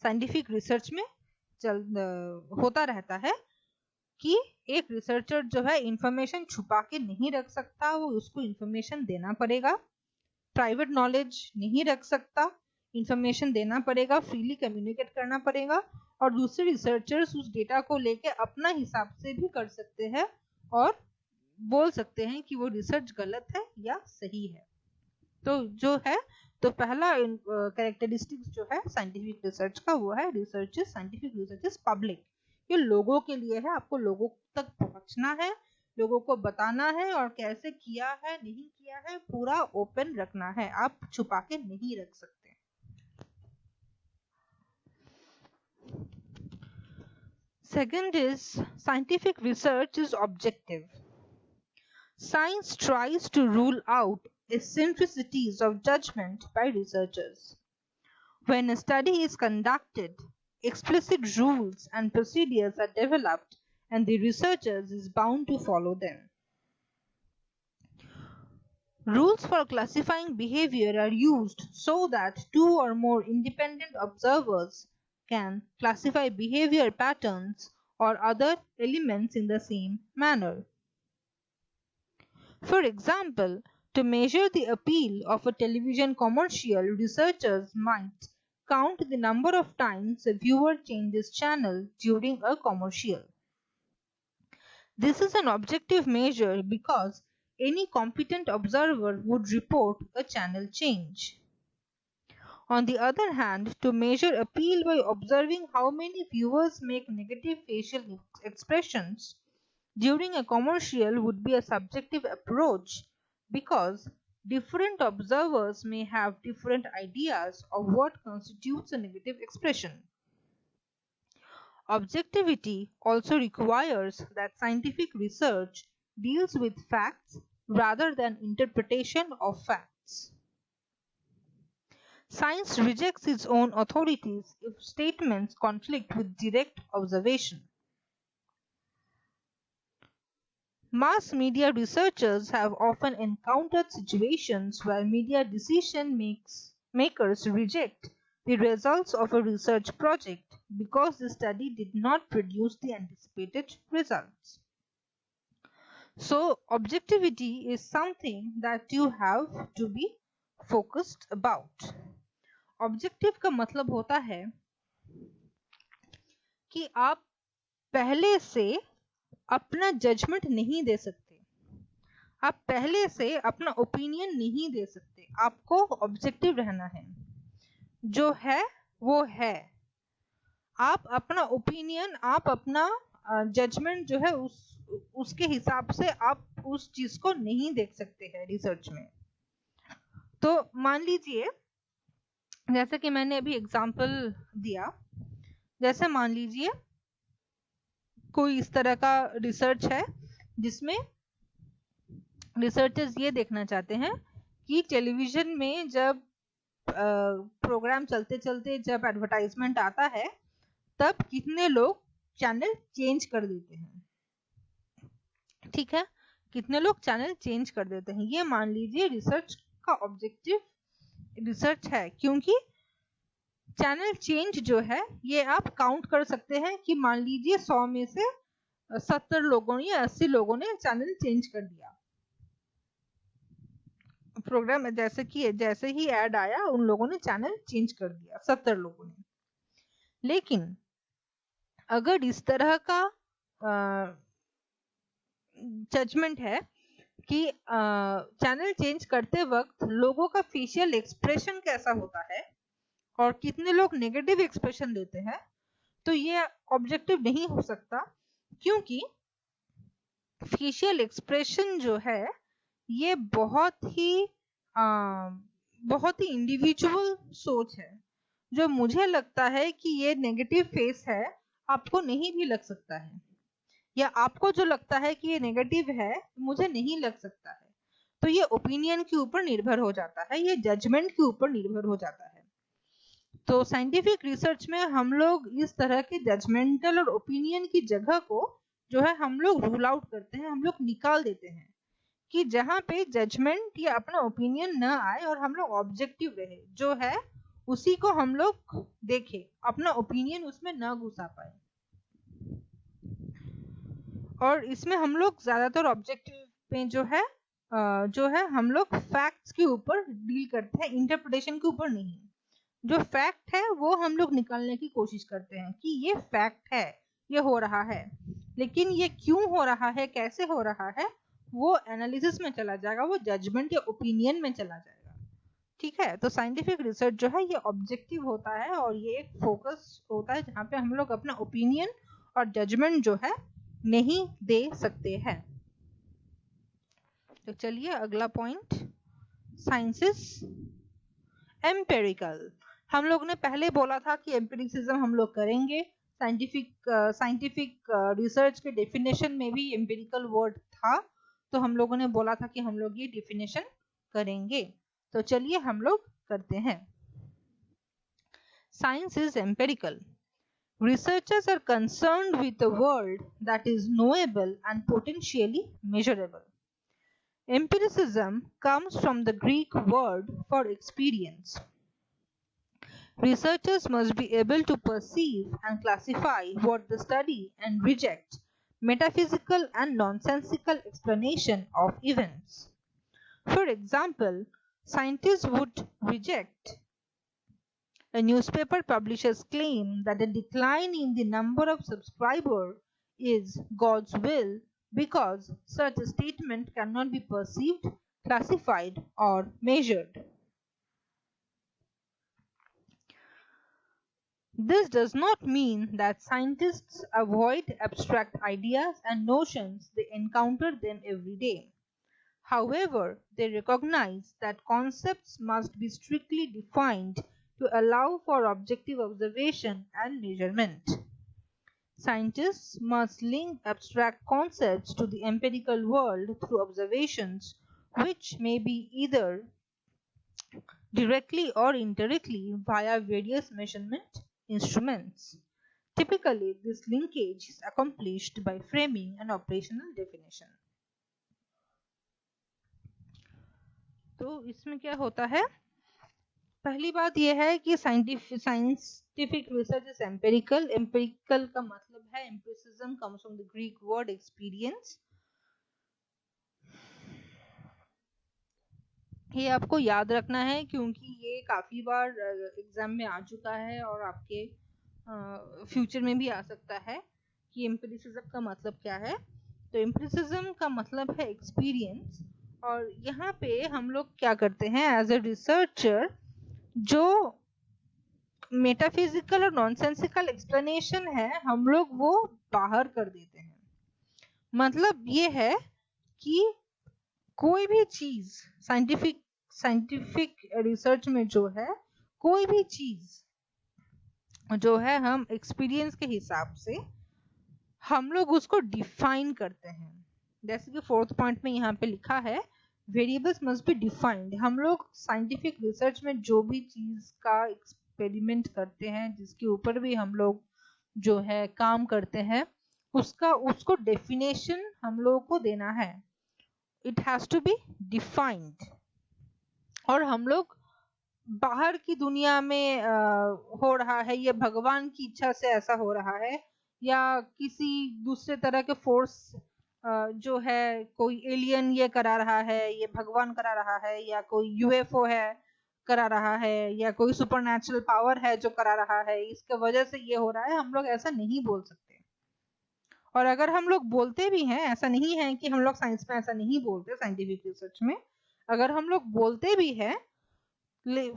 A: साइंटिफिक रिसर्च में होता रहता है कि एक रिसर्चर जो है इंफॉर्मेशन छुपा के नहीं रख सकता, वो उसको इंफॉर्मेशन देना पड़ेगा। प्राइवेट नॉलेज नहीं रख सकता, इंफॉर्मेशन देना पड़ेगा, फ्रीली कम्युनिकेट करना पड़ेगा, और दूसरे रिसर्चर्स उस डेटा को लेके अपना हिसाब से भी कर सकते हैं और बोल सकते हैं कि वो रिसर्च गलत है या सही है। तो जो है, तो पहला कैरेक्टरिस्टिक्स जो है साइंटिफिक रिसर्च का वो है research is scientific research is public. ये लोगों के लिए है, आपको लोगों तक पहुंचना है, लोगों को बताना है, और कैसे किया है नहीं किया है पूरा ओपन रखना है, आप छुपा के नहीं रख सकते। Second is scientific research is objective. Science tries to rule out eccentricities of judgment by researchers. When a study is conducted, explicit rules and procedures are developed and the researchers is bound to follow them. Rules for classifying behavior are used so that two or more independent observers can classify behavior patterns or other elements in the same manner. For example, to measure the appeal of a television commercial, researchers might count the number of times a viewer changes channel during a commercial. This is an objective measure because any competent observer would report a channel change. On the other hand, to measure appeal by observing how many viewers make negative facial expressions during a commercial would be a subjective approach because different observers may have different ideas of what constitutes a negative expression. Objectivity also requires that scientific research deals with facts rather than interpretation of facts. Science rejects its own authorities if statements conflict with direct observation. Mass media researchers have often encountered situations where media decision makers reject the results of a research project because the study did not produce the anticipated results. So, objectivity is something that you have to be focused about. Objective का मतलब होता है कि आप पहले से अपना judgement नहीं दे सकते, आप पहले से अपना ओपिनियन नहीं दे सकते, आपको ऑब्जेक्टिव रहना है, जो है वो है। आप अपना ओपिनियन, आप अपना जजमेंट जो है उसके हिसाब से आप उस चीज को नहीं देख सकते हैं रिसर्च में। तो मान लीजिए, जैसे कि मैंने अभी एग्जांपल दिया, जैसे मान लीजिए कोई इस तरह का रिसर्च है जिसमें रिसर्चर्स ये देखना चाहते हैं कि टेलीविजन में जब प्रोग्राम चलते चलते जब एडवर्टाइजमेंट आता है तब कितने लोग चैनल चेंज कर देते हैं। ठीक है, कितने लोग चैनल चेंज कर देते हैं, ये मान लीजिए रिसर्च का ऑब्जेक्टिव रिसर्च है, क्योंकि चैनल चेंज जो है ये आप काउंट कर सकते हैं कि मान लीजिए 100 में से 70 लोगों या 80 लोगों ने चैनल चेंज कर दिया। प्रोग्राम जैसे ही ऐड आया उन लोगों ने चैनल चेंज कर दिया, 70 लोगों ने। लेकिन अगर इस तरह का जजमेंट है कि चैनल चेंज करते वक्त लोगों का फेशियल एक्सप्रेशन कैसा होता है और कितने लोग नेगेटिव एक्सप्रेशन देते हैं, तो ये ऑब्जेक्टिव नहीं हो सकता, क्योंकि फेशियल एक्सप्रेशन जो है ये बहुत ही इंडिविजुअल सोच है। जो मुझे लगता है कि ये नेगेटिव फेस है, आपको नहीं भी लग सकता है, या आपको जो लगता है कि ये नेगेटिव है मुझे नहीं लग सकता है। तो ये ओपिनियन के ऊपर निर्भर हो जाता है, ये जजमेंट के ऊपर निर्भर हो जाता है। तो साइंटिफिक रिसर्च में हम लोग इस तरह के जजमेंटल और ओपिनियन की जगह को जो है हम लोग रूल आउट करते हैं, हम लोग निकाल देते हैं कि जहां पे जजमेंट या अपना ओपिनियन न आए और हम लोग ऑब्जेक्टिव रहे, जो है उसी को हम लोग देखें, अपना ओपिनियन उसमें न घुसा पाए। और इसमें हम लोग ज्यादातर ऑब्जेक्टिव में जो है हम लोग फैक्ट्स के ऊपर डील करते हैं, इंटरप्रिटेशन के ऊपर नहीं। जो फैक्ट है वो हम लोग निकालने की कोशिश करते हैं कि ये फैक्ट है, ये हो रहा है, लेकिन ये क्यों हो रहा है, कैसे हो रहा है, वो एनालिसिस में चला जाएगा, वो जजमेंट या ओपिनियन में चला जाएगा। ठीक है, तो साइंटिफिक रिसर्च जो है ये ऑब्जेक्टिव होता है और ये एक फोकस होता है जहाँ पे हम लोग अपना ओपिनियन और जजमेंट जो है नहीं दे सकते हैं। तो चलिए अगला पॉइंट, साइंस इज एम्पिरिकल। हम लोग ने पहले बोला था कि एम्पिरिसिज्म हम लोग करेंगे, साइंटिफिक रिसर्च के डेफिनेशन में भी एम्पिरिकल वर्ड था, तो हम लोगों ने बोला था कि हम लोग ये डेफिनेशन करेंगे। तो चलिए हम लोग करते हैं। Science is empirical. Researchers are concerned with a world that is knowable and potentially measurable. Empiricism comes from the Greek word for experience. Researchers must be able to perceive and classify what they study and reject metaphysical and nonsensical explanation of events. For example, scientists would reject a newspaper publisher's claim that a decline in the number of subscribers is God's will because such a statement cannot be perceived, classified, or measured. This does not mean that scientists avoid abstract ideas and notions, they encounter them every day. However, they recognize that concepts must be strictly defined to allow for objective observation and measurement. Scientists must link abstract concepts to the empirical world through observations, which may be either directly or indirectly via various measurement instruments. Typically, this linkage is accomplished by framing an operational definition. तो इसमें क्या होता है? पहली बात यह है कि scientific research is empirical. Empirical का मतलब है, empiricism comes from the Greek word experience. ये आपको याद रखना है क्योंकि ये काफी बार एग्जाम में आ चुका है और आपके फ्यूचर में भी आ सकता है कि एम्पिरिसिज्म का मतलब क्या है. तो एम्पिरिसिज्म का मतलब है एक्सपीरियंस, और यहाँ पे हम लोग क्या करते हैं एज ए रिसर्चर, जो मेटाफिजिकल और नॉनसेंसिकल एक्सप्लेनेशन है हम लोग वो बाहर कर देते हैं. मतलब ये है कि कोई भी चीज साइंटिफिक रिसर्च में जो है, कोई भी चीज जो है हम एक्सपीरियंस के हिसाब से हम लोग उसको डिफाइन करते हैं. जैसे कि 4th पॉइंट में यहाँ पे लिखा है, वेरिएबल्स मस्ट बी डिफाइंड. हम लोग साइंटिफिक रिसर्च में जो भी चीज का एक्सपेरिमेंट करते हैं, जिसके ऊपर भी हम लोग जो है काम करते हैं, उसको डेफिनेशन हम लोगों को देना है. It has to be defined. और हम लोग बाहर की दुनिया में हो रहा है, ये भगवान की इच्छा से ऐसा हो रहा है, या किसी दूसरे तरह के फोर्स जो है, कोई एलियन ये करा रहा है, ये भगवान करा रहा है, या कोई यूएफओ है करा रहा है, या कोई सुपरनैचुरल पावर है जो करा रहा है, इसके वजह से ये हो रहा है, हम लोग ऐसा नहीं बोल सकते. और अगर हम लोग बोलते भी हैं, ऐसा नहीं है कि हम लोग साइंस में ऐसा नहीं बोलते, साइंटिफिक रिसर्च में अगर हम लोग बोलते भी हैं,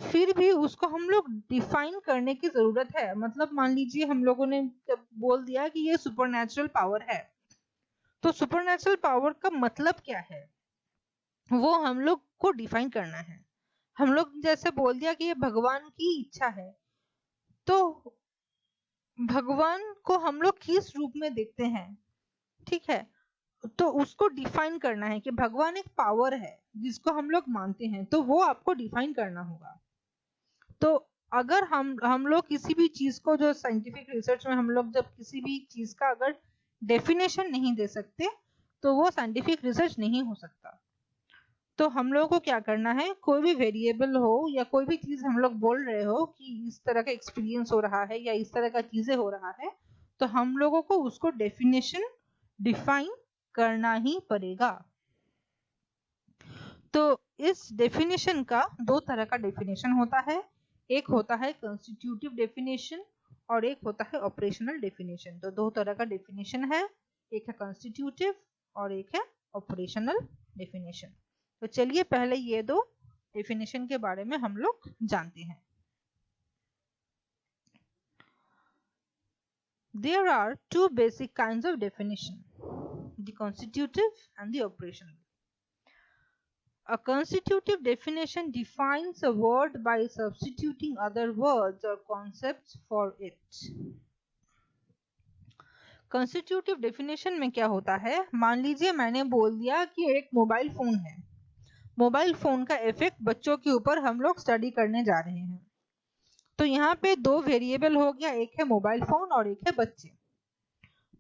A: फिर भी उसको हम लोग डिफाइन करने की जरूरत है. मतलब मान लीजिए हम लोगों ने बोल दिया कि ये सुपरनैचुरल पावर है, तो सुपरनैचुरल पावर का मतलब क्या है वो हम लोग को डिफाइन करना है. हम लोग जैसे बोल दिया कि ये भगवान की इच्छा है, तो भगवान को हम लोग किस रूप में देखते हैं, ठीक है, तो उसको डिफाइन करना है कि भगवान एक पावर है जिसको हम लोग मानते हैं, तो वो आपको डिफाइन करना होगा. तो अगर हम लोग किसी भी चीज को, जो साइंटिफिक रिसर्च में हम लोग जब किसी भी चीज का अगर डेफिनेशन नहीं दे सकते, तो वो साइंटिफिक रिसर्च नहीं हो सकता. तो हम लोगों को क्या करना है, कोई भी वेरिएबल हो या कोई भी चीज हम लोग बोल रहे हो कि इस तरह का एक्सपीरियंस हो रहा है या इस तरह का चीजें हो रहा है, तो हम लोगों को उसको डेफिनेशन डिफाइन करना ही पड़ेगा. तो इस डेफिनेशन का 2 तरह का डेफिनेशन होता है. एक होता है कंस्टिट्यूटिव डेफिनेशन और एक होता है ऑपरेशनल डेफिनेशन. तो 2 तरह का डेफिनेशन है, एक है कंस्टिट्यूटिव और एक है ऑपरेशनल डेफिनेशन. तो चलिए पहले ये 2 डेफिनेशन के बारे में हम लोग जानते हैं. There are 2 basic kinds of definition, the constitutive and the operational. A constitutive definition defines a word by substituting other words or concepts for it. Constitutive definition में क्या होता है, मान लीजिए मैंने बोल दिया कि एक मोबाइल फोन है. मोबाइल फोन का इफेक्ट बच्चों के ऊपर हम लोग स्टडी करने जा रहे हैं. तो यहाँ पे 2 वेरिएबल हो गया, एक है मोबाइल फोन और एक है बच्चे.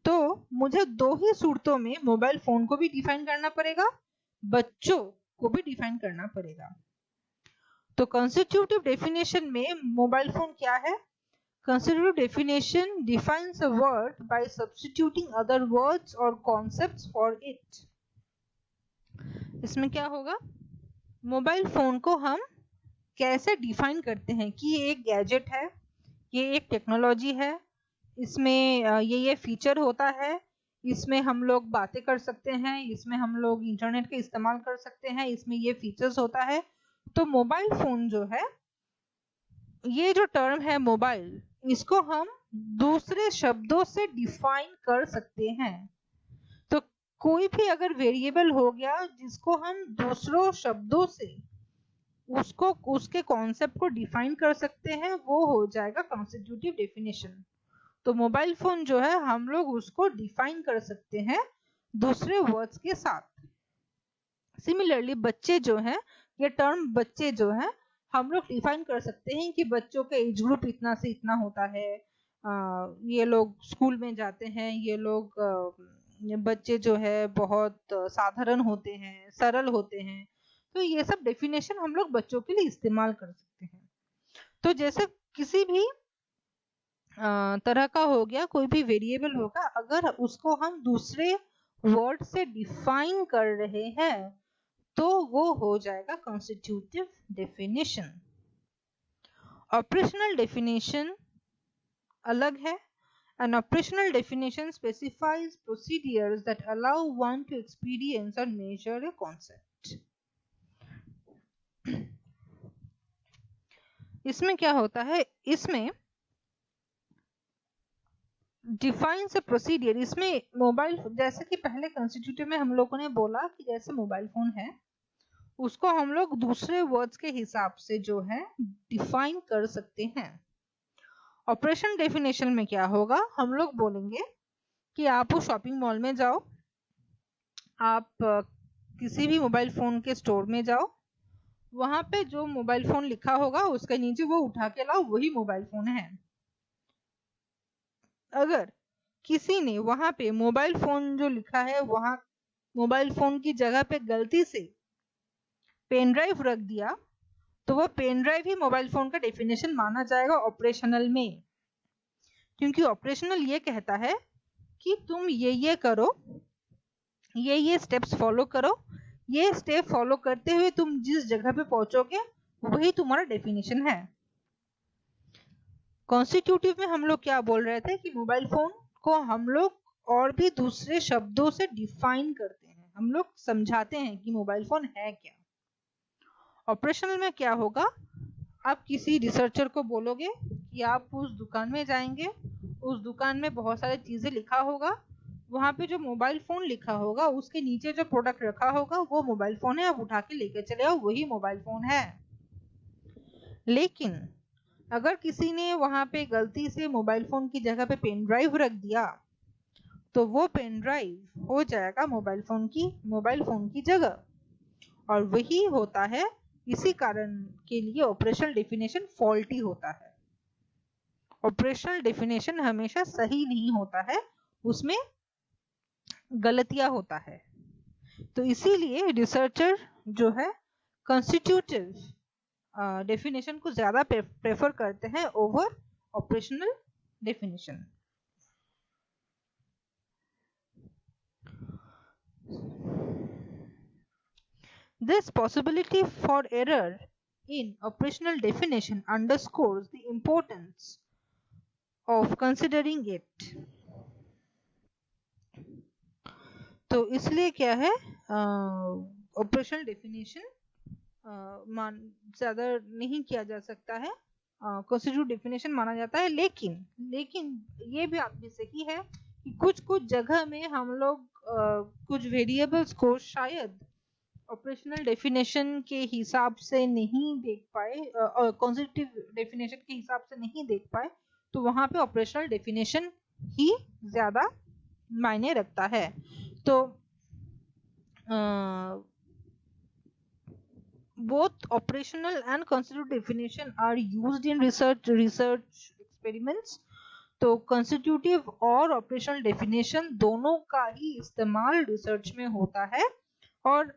A: तो मुझे 2 ही सूरतों में मोबाइल फोन को भी डिफाइन करना पड़ेगा, बच्चों को भी डिफाइन करना पड़ेगा। तो कंस्टिट्यूटिव डेफिनेशन में मोबाइल फोन क्या है? Constitutive definition defines a word by substituting other words और कॉन्सेप्ट्स फॉर इट। इसमें क्या होगा, मोबाइल फोन को हम कैसे डिफाइन करते हैं कि ये एक गैजेट है, ये एक टेक्नोलॉजी है, इसमें ये फीचर होता है, इसमें हम लोग बातें कर सकते हैं, इसमें हम लोग इंटरनेट का इस्तेमाल कर सकते हैं, इसमें ये फीचर्स होता है। तो मोबाइल फोन जो है, ये जो टर्म है मोबाइल, इसको हम दूसरे शब्दों से डिफाइन कर सकते हैं। तो कोई भी अगर वेरिएबल हो गया जिसको हम दूसरों शब्दों से उसको उसके कॉन्सेप्ट को डिफाइन कर सकते हैं, वो हो जाएगा कॉन्स्टिट्यूटिव डेफिनेशन। तो मोबाइल फोन जो है हम लोग उसको डिफाइन कर सकते हैं दूसरे वर्ड्स के साथ। सिमिलरली बच्चे जो हैं, ये टर्म बच्चे जो है हम लोग डिफाइन कर सकते हैं कि बच्चों का एज ग्रुप इतना से इतना होता है, ये लोग स्कूल में जाते हैं, ये लोग बच्चे जो है बहुत साधारण होते हैं, सरल होते हैं। तो ये सब डेफिनेशन हम लोग बच्चों के लिए इस्तेमाल कर सकते हैं। तो जैसे किसी भी तरह का हो गया, कोई भी वेरिएबल होगा, अगर उसको हम दूसरे वर्ड से डिफाइन कर रहे हैं तो वो हो जाएगा कॉन्स्टिट्यूटिव डेफिनेशन। ऑपरेशनल डेफिनेशन अलग है। An operational definition specifies procedures that allow one to experience or measure a concept. इसमें क्या होता है, इसमें डिफाइंस अ प्रोसीडियर, इसमें मोबाइल, जैसे कि पहले कॉन्स्टिट्यूटिव में हम लोगों ने बोला कि जैसे मोबाइल फोन है उसको हम लोग दूसरे वर्ड्स के हिसाब से जो है डिफाइन कर सकते हैं। ऑपरेशन डेफिनेशन में क्या होगा, हम लोग बोलेंगे कि आप उस शॉपिंग मॉल में जाओ, आप किसी भी मोबाइल फोन के स्टोर में जाओ, वहां पे जो मोबाइल फोन लिखा होगा उसके नीचे वो उठा के लाओ, वही मोबाइल फोन है। अगर किसी ने वहां पे मोबाइल फोन जो लिखा है वहां मोबाइल फोन की जगह पे गलती से पेन ड्राइव रख दिया तो वह पेन ड्राइव ही मोबाइल फोन का डेफिनेशन माना जाएगा ऑपरेशनल में। क्योंकि ऑपरेशनल ये कहता है कि तुम ये करो, ये स्टेप्स फॉलो करो, ये स्टेप फॉलो करते हुए तुम जिस जगह पे पहुंचोगे वही तुम्हारा डेफिनेशन है। कॉन्स्टिट्यूटिव में हम लोग क्या बोल रहे थे कि मोबाइल फोन को हम लोग और भी दूसरे शब्दों से डिफाइन करते हैं, हम लोग समझाते हैं कि मोबाइल फोन है क्या। ऑपरेशनल में क्या होगा, आप किसी रिसर्चर को बोलोगे कि आप उस दुकान में जाएंगे, उस दुकान में बहुत सारी चीजें लिखा होगा, वहां पे जो मोबाइल फोन लिखा होगा उसके नीचे जो प्रोडक्ट रखा होगा वो मोबाइल फोन है, आप उठा के लेके चले आओ, वही मोबाइल फोन है। लेकिन अगर किसी ने वहां पे गलती से मोबाइल फोन की जगह पे पेन ड्राइव रख दिया तो वो पेन ड्राइव हो जाएगा मोबाइल फोन की जगह, और वही होता है। इसी कारण के लिए ऑपरेशनल डेफिनेशन फॉल्टी होता है। ऑपरेशनल डेफिनेशन हमेशा सही नहीं होता है, उसमें गलतियां होता है। तो इसीलिए रिसर्चर जो है कॉन्स्टिट्यूटिव डेफिनेशन को ज्यादा प्रेफर करते हैं over operational definition. This possibility for error in operational definition underscores the importance of considering it. तो इसलिए क्या है, ऑपरेशनल डेफिनेशन ज्यादा नहीं किया जा सकता है, कॉन्स्टिट्यूटिव डेफिनेशन माना जाता है। लेकिन ये भी आप भी सही है कि कुछ जगह में हम लोग कुछ वेरिएबल्स को शायद ऑपरेशनल डेफिनेशन के हिसाब से नहीं देख पाए, कॉन्स्टिट्यूटिव डेफिनेशन के हिसाब से नहीं देख पाए, तो वहां पे ऑपरेशनल डेफिनेशन ही ज्यादा मायने रखता है। तो both operational and constitutive definition are used in research experiments। तो constitutive और operational definition दोनों का ही इस्तेमाल रिसर्च में होता है, और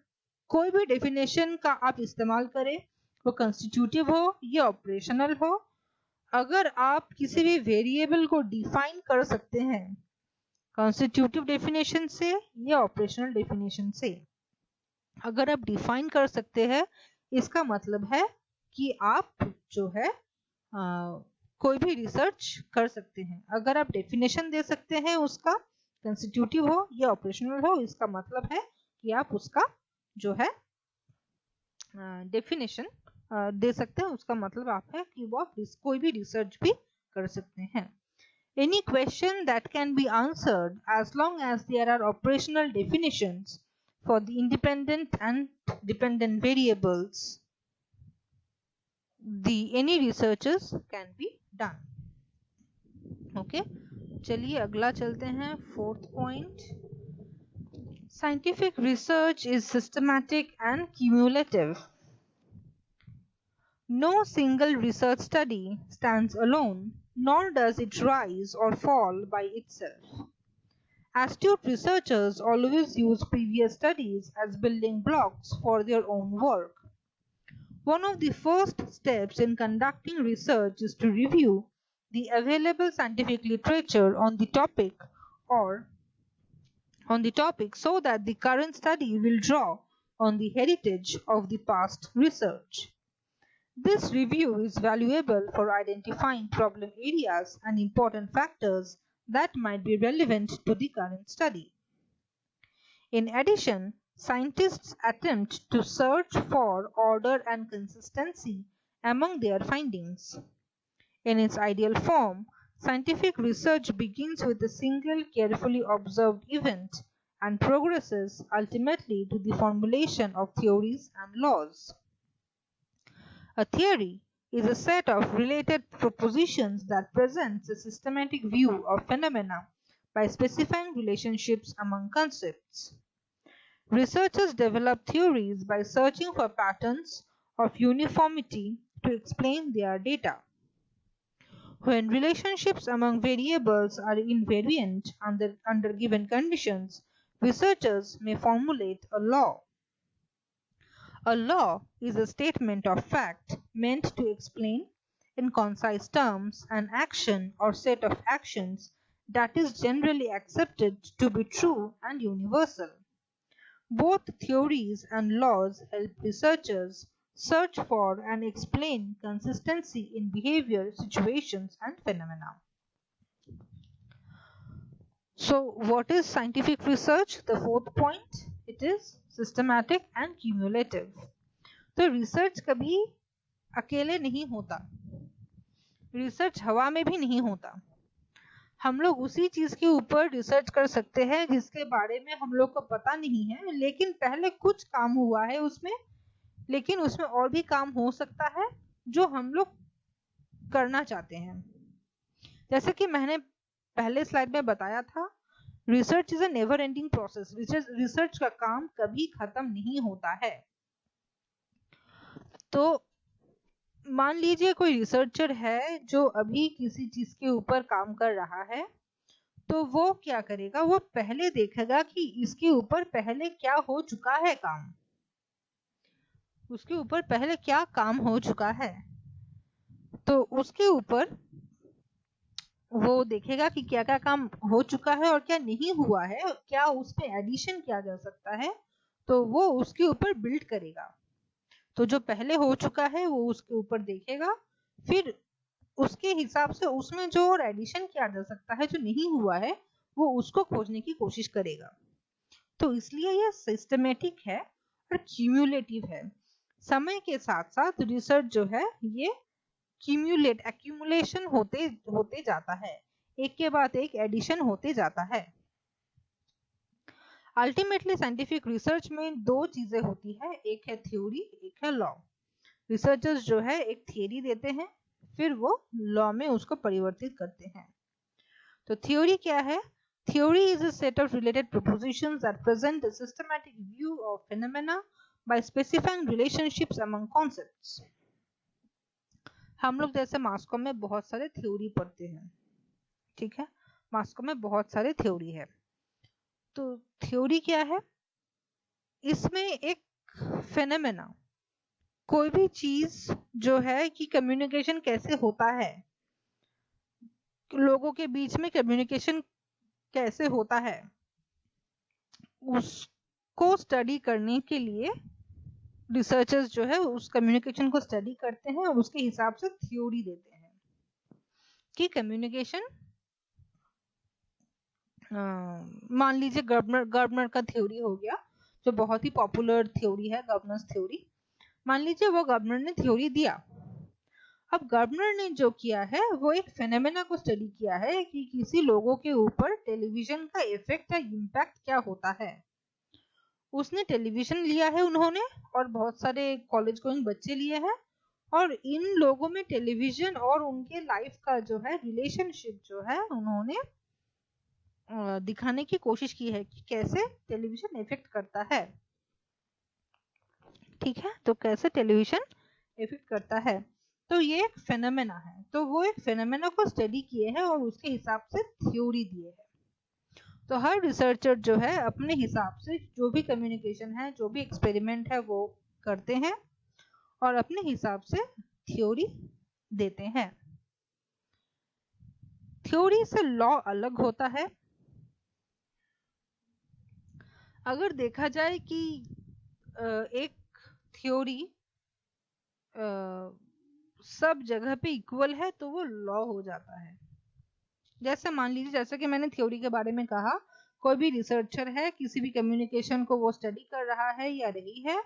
A: कोई भी डेफिनेशन का आप इस्तेमाल करें, वो कंस्टिट्यूटिव हो या ऑपरेशनल हो, अगर आप किसी भी वेरिएबल को डिफाइन कर सकते हैं कॉन्स्टिट्यूटिव डेफिनेशन से या ऑपरेशनल डेफिनेशन से, अगर आप डिफाइन कर सकते हैं इसका मतलब है कि आप जो है कोई भी रिसर्च कर सकते हैं। अगर आप डेफिनेशन दे सकते हैं उसका, कंस्टिट्यूटिव हो या ऑपरेशनल हो, इसका मतलब है कि आप उसका जो है डेफिनेशन दे सकते हैं, उसका मतलब आप है कि वो आप कोई भी रिसर्च भी कर सकते हैं। Any question that can be answered as long as there are operational definitions for the independent and dependent variables, any researches can be done. Okay, चलिए अगला चलते हैं, fourth point. Scientific research is systematic and cumulative. No single research study stands alone, nor does it rise or fall by itself. Astute researchers always use previous studies as building blocks for their own work. One of the first steps in conducting research is to review the available scientific literature on the topic so that the current study will draw on the heritage of the past research. This review is valuable for identifying problem areas and important factors that might be relevant to the current study. In addition, scientists attempt to search for order and consistency among their findings. In its ideal form, scientific research begins with a single carefully observed event and progresses ultimately to the formulation of theories and laws. A theory is a set of related propositions that presents a systematic view of phenomena by specifying relationships among concepts. Researchers develop theories by searching for patterns of uniformity to explain their data. When relationships among variables are invariant under given conditions, researchers may formulate a law. A law is a statement of fact meant to explain in concise terms an action or set of actions that is generally accepted to be true and universal. Both theories and laws help researchers search for and explain consistency in behavior, situations, and phenomena. So, what is scientific research? The fourth point, it is systematic and cumulative. तो research कभी अकेले नहीं होता, research हवा में भी नहीं होता। हम लोग उसी चीज के ऊपर रिसर्च कर सकते हैं जिसके बारे में हम लोग को पता नहीं है, लेकिन पहले कुछ काम हुआ है उसमें, लेकिन उसमें और भी काम हो सकता है जो हम लोग करना चाहते हैं। जैसे कि मैंने पहले स्लाइड में बताया था, research is a never ending process. Research का काम कभी खत्म नहीं होता है। तो मान लीजिए कोई रिसर्चर है जो अभी किसी चीज के ऊपर काम कर रहा है, तो वो क्या करेगा, वो पहले देखेगा कि इसके ऊपर पहले क्या हो चुका है काम, उसके ऊपर पहले क्या काम हो चुका है, तो उसके ऊपर वो देखेगा कि क्या क्या काम हो चुका है और क्या नहीं हुआ है, क्या उस पे एडिशन किया जा सकता है, तो वो उसके ऊपर बिल्ड करेगा। तो जो पहले हो चुका है वो उसके ऊपर देखेगा, फिर उसके हिसाब से उसमें जो और एडिशन किया जा सकता है जो नहीं हुआ है वो उसको खोजने की कोशिश करेगा। तो इसलिए ये सिस्टमेटिक है और क्यूमुलेटिव है। समय के साथ साथ रिसर्च जो है ये एक्यूमुलेशन होते जाता है, एक के बाद एक एडिशन होते जाता है। अल्टीमेटली साइंटिफिक रिसर्च में दो चीजें होती है, एक है थ्योरी, एक है लॉ। रिसर्चर्स जो है एक थियरी देते हैं, फिर वो लॉ में उसको परिवर्तित करते हैं। तो थ्योरी क्या है? Theory is a set of related propositions that present a systematic view of phenomena by specifying relationships among concepts. हम लोग जैसे मास्को में बहुत सारे थ्योरी पढ़ते हैं, ठीक है, मास्को में बहुत सारे थ्योरी है। तो थ्योरी क्या है? इसमें एक फेनोमेना, कोई भी चीज जो है कि कम्युनिकेशन कैसे होता है, लोगों के बीच में कम्युनिकेशन कैसे होता है, उसको स्टडी करने के लिए रिसर्चर्स जो है उस कम्युनिकेशन को स्टडी करते हैं और उसके हिसाब से थ्योरी देते हैं कि कम्युनिकेशन, मान लीजिए गर्बनर का थ्योरी हो गया, जो बहुत ही पॉपुलर थ्योरी है, गर्बनर्स थ्योरी। मान लीजिए वो गर्बनर ने थ्योरी दिया। अब गर्बनर ने जो किया है वो एक फेनोमेना को स्टडी किया है कि किसी लोगों के ऊपर टेलीविजन का इफेक्ट या इम्पैक्ट क्या होता है। उसने टेलीविजन लिया है उन्होंने, और बहुत सारे कॉलेज गोइंग बच्चे लिए हैं, और इन लोगों में टेलीविजन और उनके लाइफ का जो है रिलेशनशिप जो है उन्होंने दिखाने की कोशिश की है कि कैसे टेलीविजन इफेक्ट करता है। ठीक है, तो कैसे टेलीविजन इफेक्ट करता है, तो ये एक फेनोमेना है। तो वो एक फेनोमेना को स्टडी किए हैं और उसके हिसाब से थ्योरी दिए है। तो हर रिसर्चर जो है अपने हिसाब से जो भी कम्युनिकेशन है, जो भी एक्सपेरिमेंट है वो करते हैं और अपने हिसाब से थ्योरी देते हैं। थ्योरी से लॉ अलग होता है। अगर देखा जाए कि एक थ्योरी सब जगह पे इक्वल है तो वो लॉ हो जाता है। जैसे मान लीजिए, जैसे कि मैंने थ्योरी के बारे में कहा, कोई भी रिसर्चर है, किसी भी कम्युनिकेशन को वो स्टडी कर रहा है या रही है,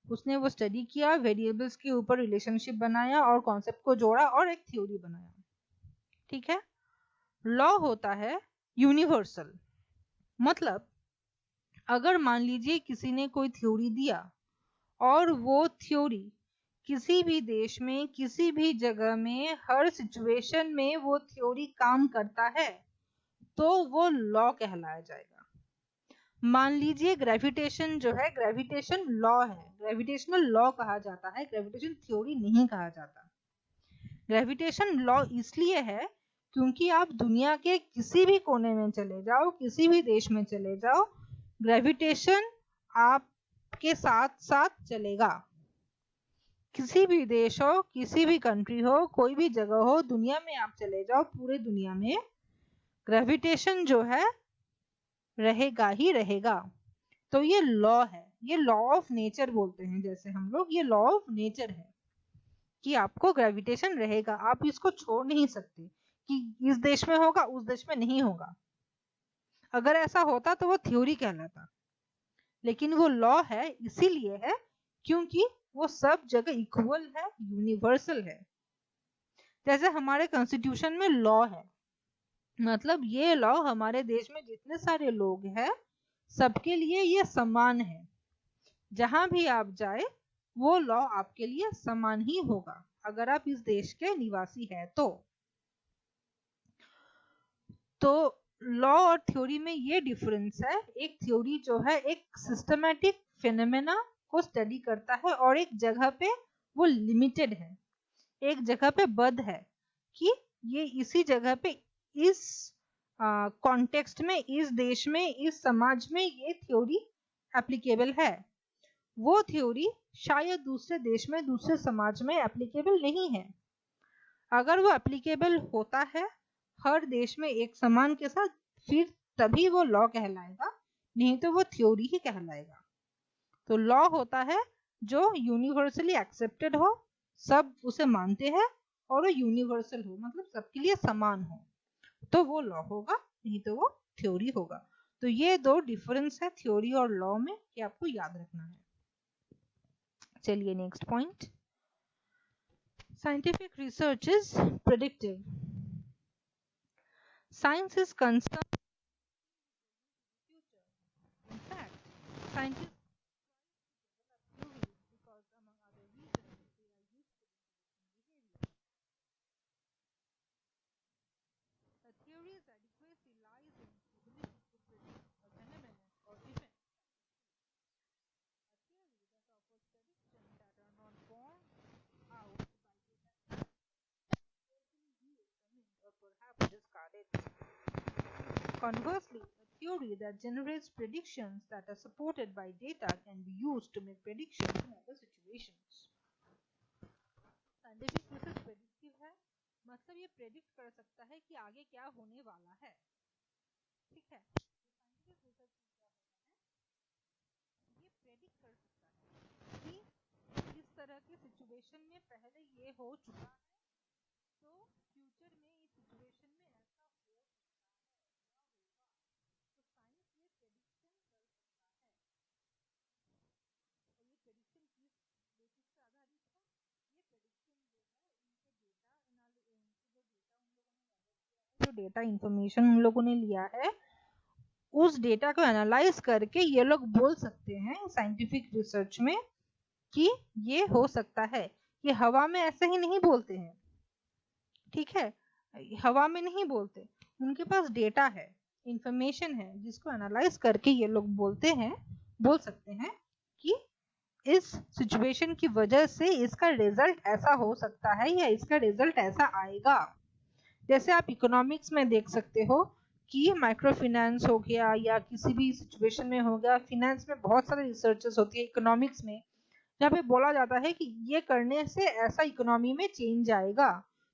A: उसने वो स्टडी किया, वेरिएबल्स के ऊपर रिलेशनशिप बनाया और कॉन्सेप्ट को जोड़ा और एक थ्योरी बनाया। ठीक है। लॉ होता है यूनिवर्सल। मतलब अगर मान लीजिए किसी ने कोई थ्योरी दिया और वो थ्योरी किसी भी देश में, किसी भी जगह में, हर सिचुएशन में वो थ्योरी काम करता है तो वो लॉ कहलाया जाएगा। मान लीजिए ग्रेविटेशन जो है, ग्रेविटेशन लॉ है, ग्रेविटेशनल लॉ कहा जाता है, ग्रेविटेशन थ्योरी नहीं कहा जाता। ग्रेविटेशन लॉ इसलिए है क्योंकि आप दुनिया के किसी भी कोने में चले जाओ, किसी भी देश में चले जाओ, ग्रेविटेशन आपके साथ साथ चलेगा। किसी भी देश हो, किसी भी कंट्री हो, कोई भी जगह हो, दुनिया में आप चले जाओ, पूरे दुनिया में ग्रेविटेशन जो है रहेगा ही रहेगा। तो ये लॉ है, ये लॉ ऑफ नेचर बोलते हैं जैसे हम लोग, ये लॉ ऑफ नेचर है कि आपको ग्रेविटेशन रहेगा, आप इसको छोड़ नहीं सकते कि इस देश में होगा उस देश में नहीं होगा। अगर ऐसा होता तो वो थ्योरी कहलाता, लेकिन वो लॉ है इसीलिए है क्योंकि वो सब जगह इक्वल है, यूनिवर्सल है। जैसे हमारे कॉन्स्टिट्यूशन में लॉ है, मतलब ये लॉ हमारे देश में जितने सारे लोग हैं सबके लिए ये समान है। जहां भी आप जाए वो लॉ आपके लिए समान ही होगा अगर आप इस देश के निवासी हैं तो लॉ और थ्योरी में ये डिफरेंस है। एक थ्योरी जो है एक सिस्टमैटिक फिनोमेना को स्टडी करता है और एक जगह पे वो लिमिटेड है, एक जगह पे बद्ध है कि ये इसी जगह पे, इस कॉन्टेक्स्ट में, इस देश में, इस समाज में ये थ्योरी एप्लीकेबल है। वो थ्योरी शायद दूसरे देश में, दूसरे समाज में एप्लीकेबल नहीं है। अगर वो एप्लीकेबल होता है हर देश में एक समान के साथ, फिर तभी वो लॉ कहलाएगा, नहीं तो वो थ्योरी ही कहलाएगा। तो लॉ होता है जो यूनिवर्सली एक्सेप्टेड हो, सब उसे मानते हैं और वो यूनिवर्सल हो, मतलब सबके लिए समान हो, तो वो लॉ होगा, नहीं तो वो थ्योरी होगा। तो ये दो डिफरेंस है थ्योरी और लॉ में, कि आपको याद रखना है। चलिए next point, scientific research is predictive. Science is concerned with the future. In fact, scientists try to develop theories because, among other reasons, they are useful in predicting behavior. A theory's adequacy lies in its ability to predict a phenomenon or event. A theory that offers predictions that are not borne out by data seldom be examined or perhaps discarded. Conversely, a theory that generates predictions that are supported by data can be used to make predictions in other situations. Scientific research predictive है, मतलब ये predict कर सकता है कि आगे क्या होने वाला है। ठीक है, साइंटिफिक रिसर्च क्या होता है, ये प्रेडिक्ट कर सकता है कि इस तरह के सिचुएशन में पहले ये हो चुका है, तो फ्यूचर में इस सिचुएशन में ऐसा हो सकता है, क्या होगा। तो साइंस ये प्रेडिक्शन कर सकता है, और ये प्रेडिक्शन किस बेसिस पे आधारित है, ये प्रेडिक्शन जो डेटा इंफॉर्मेशन उन लोगों ने लिया है, उस डेटा को एनालाइज करके ये लोग बोल सकते हैं साइंटिफिक रिसर्च में कि ये हो सकता है। ये हवा में ऐसे ही नहीं बोलते हैं, ठीक है, हवा में नहीं बोलते, उनके पास डेटा है, इंफॉर्मेशन है, जिसको एनालाइज करके ये लोग बोल सकते हैं कि इस सिचुएशन की वजह से इसका रिजल्ट ऐसा हो सकता है या इसका रिजल्ट ऐसा आएगा। जैसे आप इकोनॉमिक्स में देख सकते हो कि माइक्रो फाइनेंस हो गया या किसी भी सिचुएशन में हो गया, फिनेंस में बहुत सारे रिसर्चेस होती है, इकोनॉमिक्स में जहाँ पे बोला जाता है कि ये करने से ऐसा इकोनॉमी में चेंज आएगा।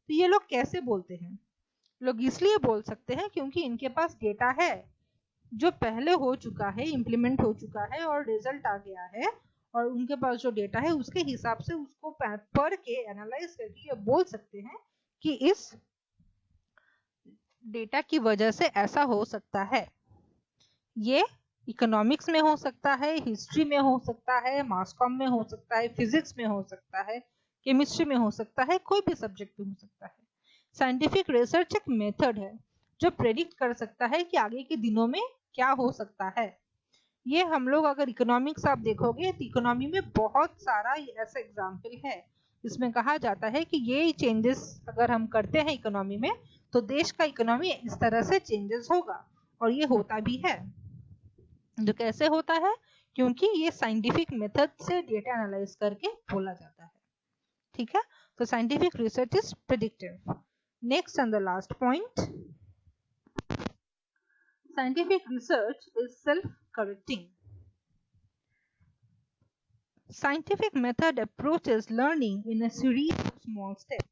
A: तो ये लोग कैसे बोलते हैं, लोग इसलिए बोल सकते हैं क्योंकि इनके पास डेटा है जो पहले हो चुका है, इम्प्लीमेंट हो चुका है और रिजल्ट आ गया है, और उनके पास जो डेटा है उसके हिसाब से उसको पढ़ के एनालाइज करके ये बोल सकते हैं कि इस डेटा की वजह से ऐसा हो सकता है। ये इकोनॉमिक्स में हो सकता है, हिस्ट्री में हो सकता है, मास कॉम में हो सकता है, फिजिक्स में हो सकता है, केमिस्ट्री में हो सकता है, कोई भी सब्जेक्ट में हो सकता है। साइंटिफिक रिसर्च एक मेथड है जो प्रेडिक्ट कर सकता है कि आगे के दिनों में क्या हो सकता है। ये हम लोग अगर इकोनॉमिक्स आप देखोगे तो इकोनॉमी में बहुत सारा ऐसा एग्जाम्पल है जिसमें कहा जाता है कि ये चेंजेस अगर हम करते हैं इकोनॉमी में तो देश का इकोनॉमी इस तरह से चेंजेस होगा, और ये होता भी है। जो कैसे होता है, क्योंकि ये साइंटिफिक मेथड से डेटा एनालाइज करके बोला जाता है। ठीक है, तो scientific research is predictive. Next and the last point, scientific research is self-correcting. Scientific method approaches learning in a series of small steps.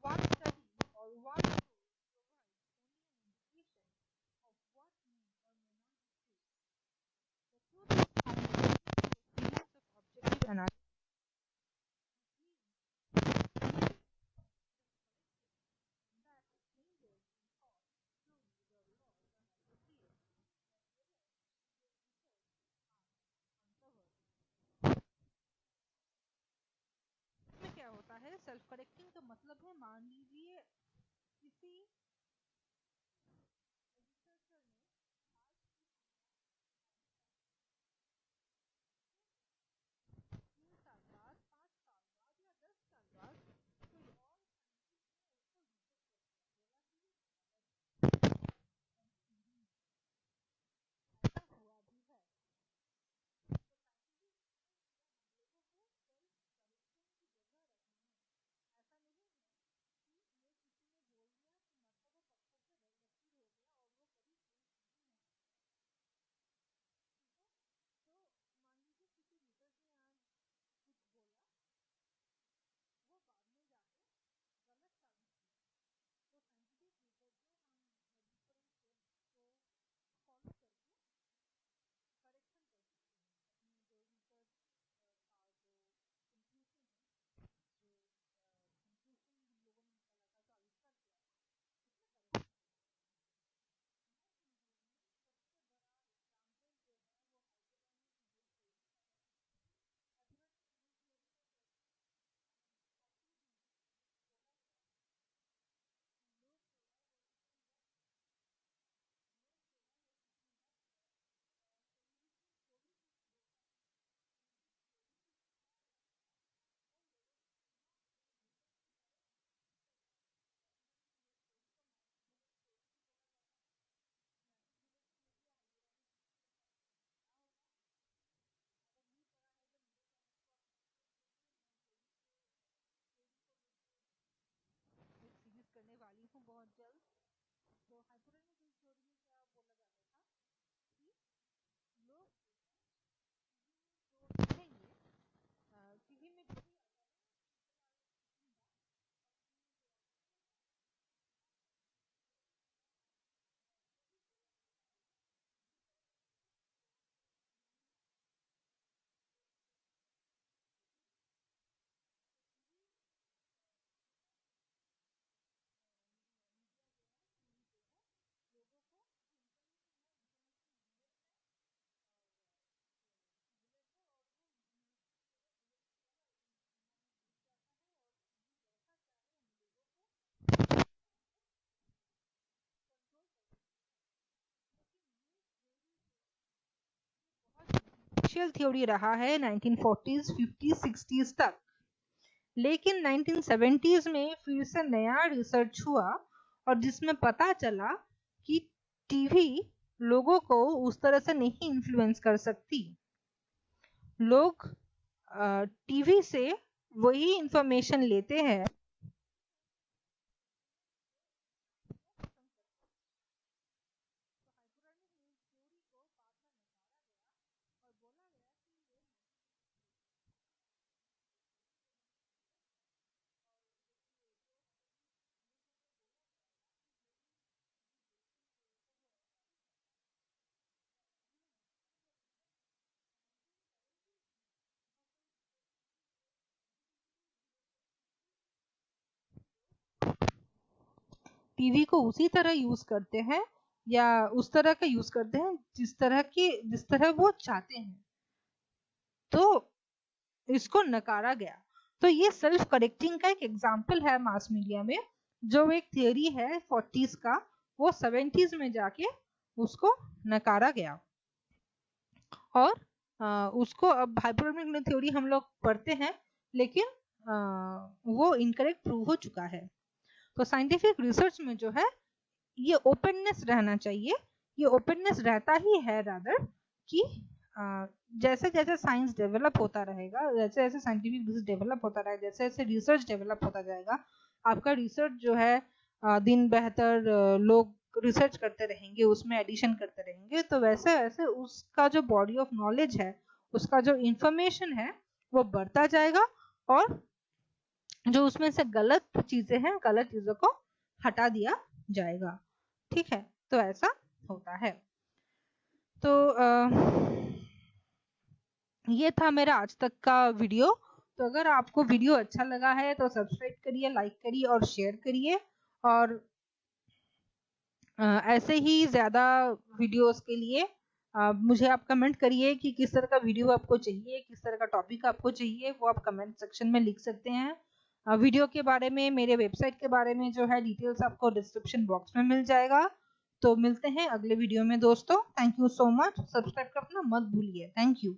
A: One study or one approach provides only an indication of what may or may not be true. The truth is found only through a series of objective analysis. क्या होता है self correcting का मतलब है, मान लीजिए किसी controversial theory रहा है 1940s, 50s, 60s तक। लेकिन 1970s में फिर से नया रिसर्च हुआ और जिसमें पता चला कि टीवी लोगों को उस तरह से नहीं इन्फ्लुएंस कर सकती। लोग टीवी से वही इंफॉर्मेशन लेते हैं टीवी को उसी तरह यूज करते हैं या उस तरह का यूज करते हैं जिस तरह वो चाहते हैं, तो इसको नकारा गया। तो ये सेल्फ करेक्टिंग का एक एग्जाम्पल है मास मीडिया में। जो एक थियरी है 40s का, वो 70s में जाके उसको नकारा गया और उसको अब हाइपरबोलिक थ्योरी हम लोग पढ़ते हैं, लेकिन वो इनकरेक्ट प्रूव हो चुका है। तो साइंटिफिक रिसर्च में जो है ये ओपननेस रहना चाहिए। ये ओपननेस रहता ही है रादर कि जैसे जैसे साइंस डेवलप होता रहेगा, जैसे जैसे साइंटिफिक रिसर्च डेवलप होता रहेगा, जैसे जैसे रिसर्च डेवलप होता जाएगा, आपका रिसर्च जो है दिन बेहतर लोग रिसर्च करते रहेंगे, उसमें एडिशन करते रहेंगे, तो वैसे वैसे उसका जो बॉडी ऑफ नॉलेज है, उसका जो इंफॉर्मेशन है, वो बढ़ता जाएगा और जो उसमें से गलत चीजें हैं, गलत चीजों को हटा दिया जाएगा। ठीक है, तो ऐसा होता है। तो ये था मेरा आज तक का वीडियो। तो अगर आपको वीडियो अच्छा लगा है तो सब्सक्राइब करिए, लाइक करिए और शेयर करिए। और ऐसे ही ज़्यादा वीडियोस के लिए मुझे आप कमेंट करिए कि किस तरह का वीडियो आपको चाहिए, किस तरह का टॉपिक आपको चाहिए, वो आप कमेंट सेक्शन में लिख सकते हैं। वीडियो के बारे में, मेरे वेबसाइट के बारे में जो है डिटेल्स आपको डिस्क्रिप्शन बॉक्स में मिल जाएगा। तो मिलते हैं अगले वीडियो में दोस्तों। Thank you so much. Subscribe करना मत भूलिए। Thank you.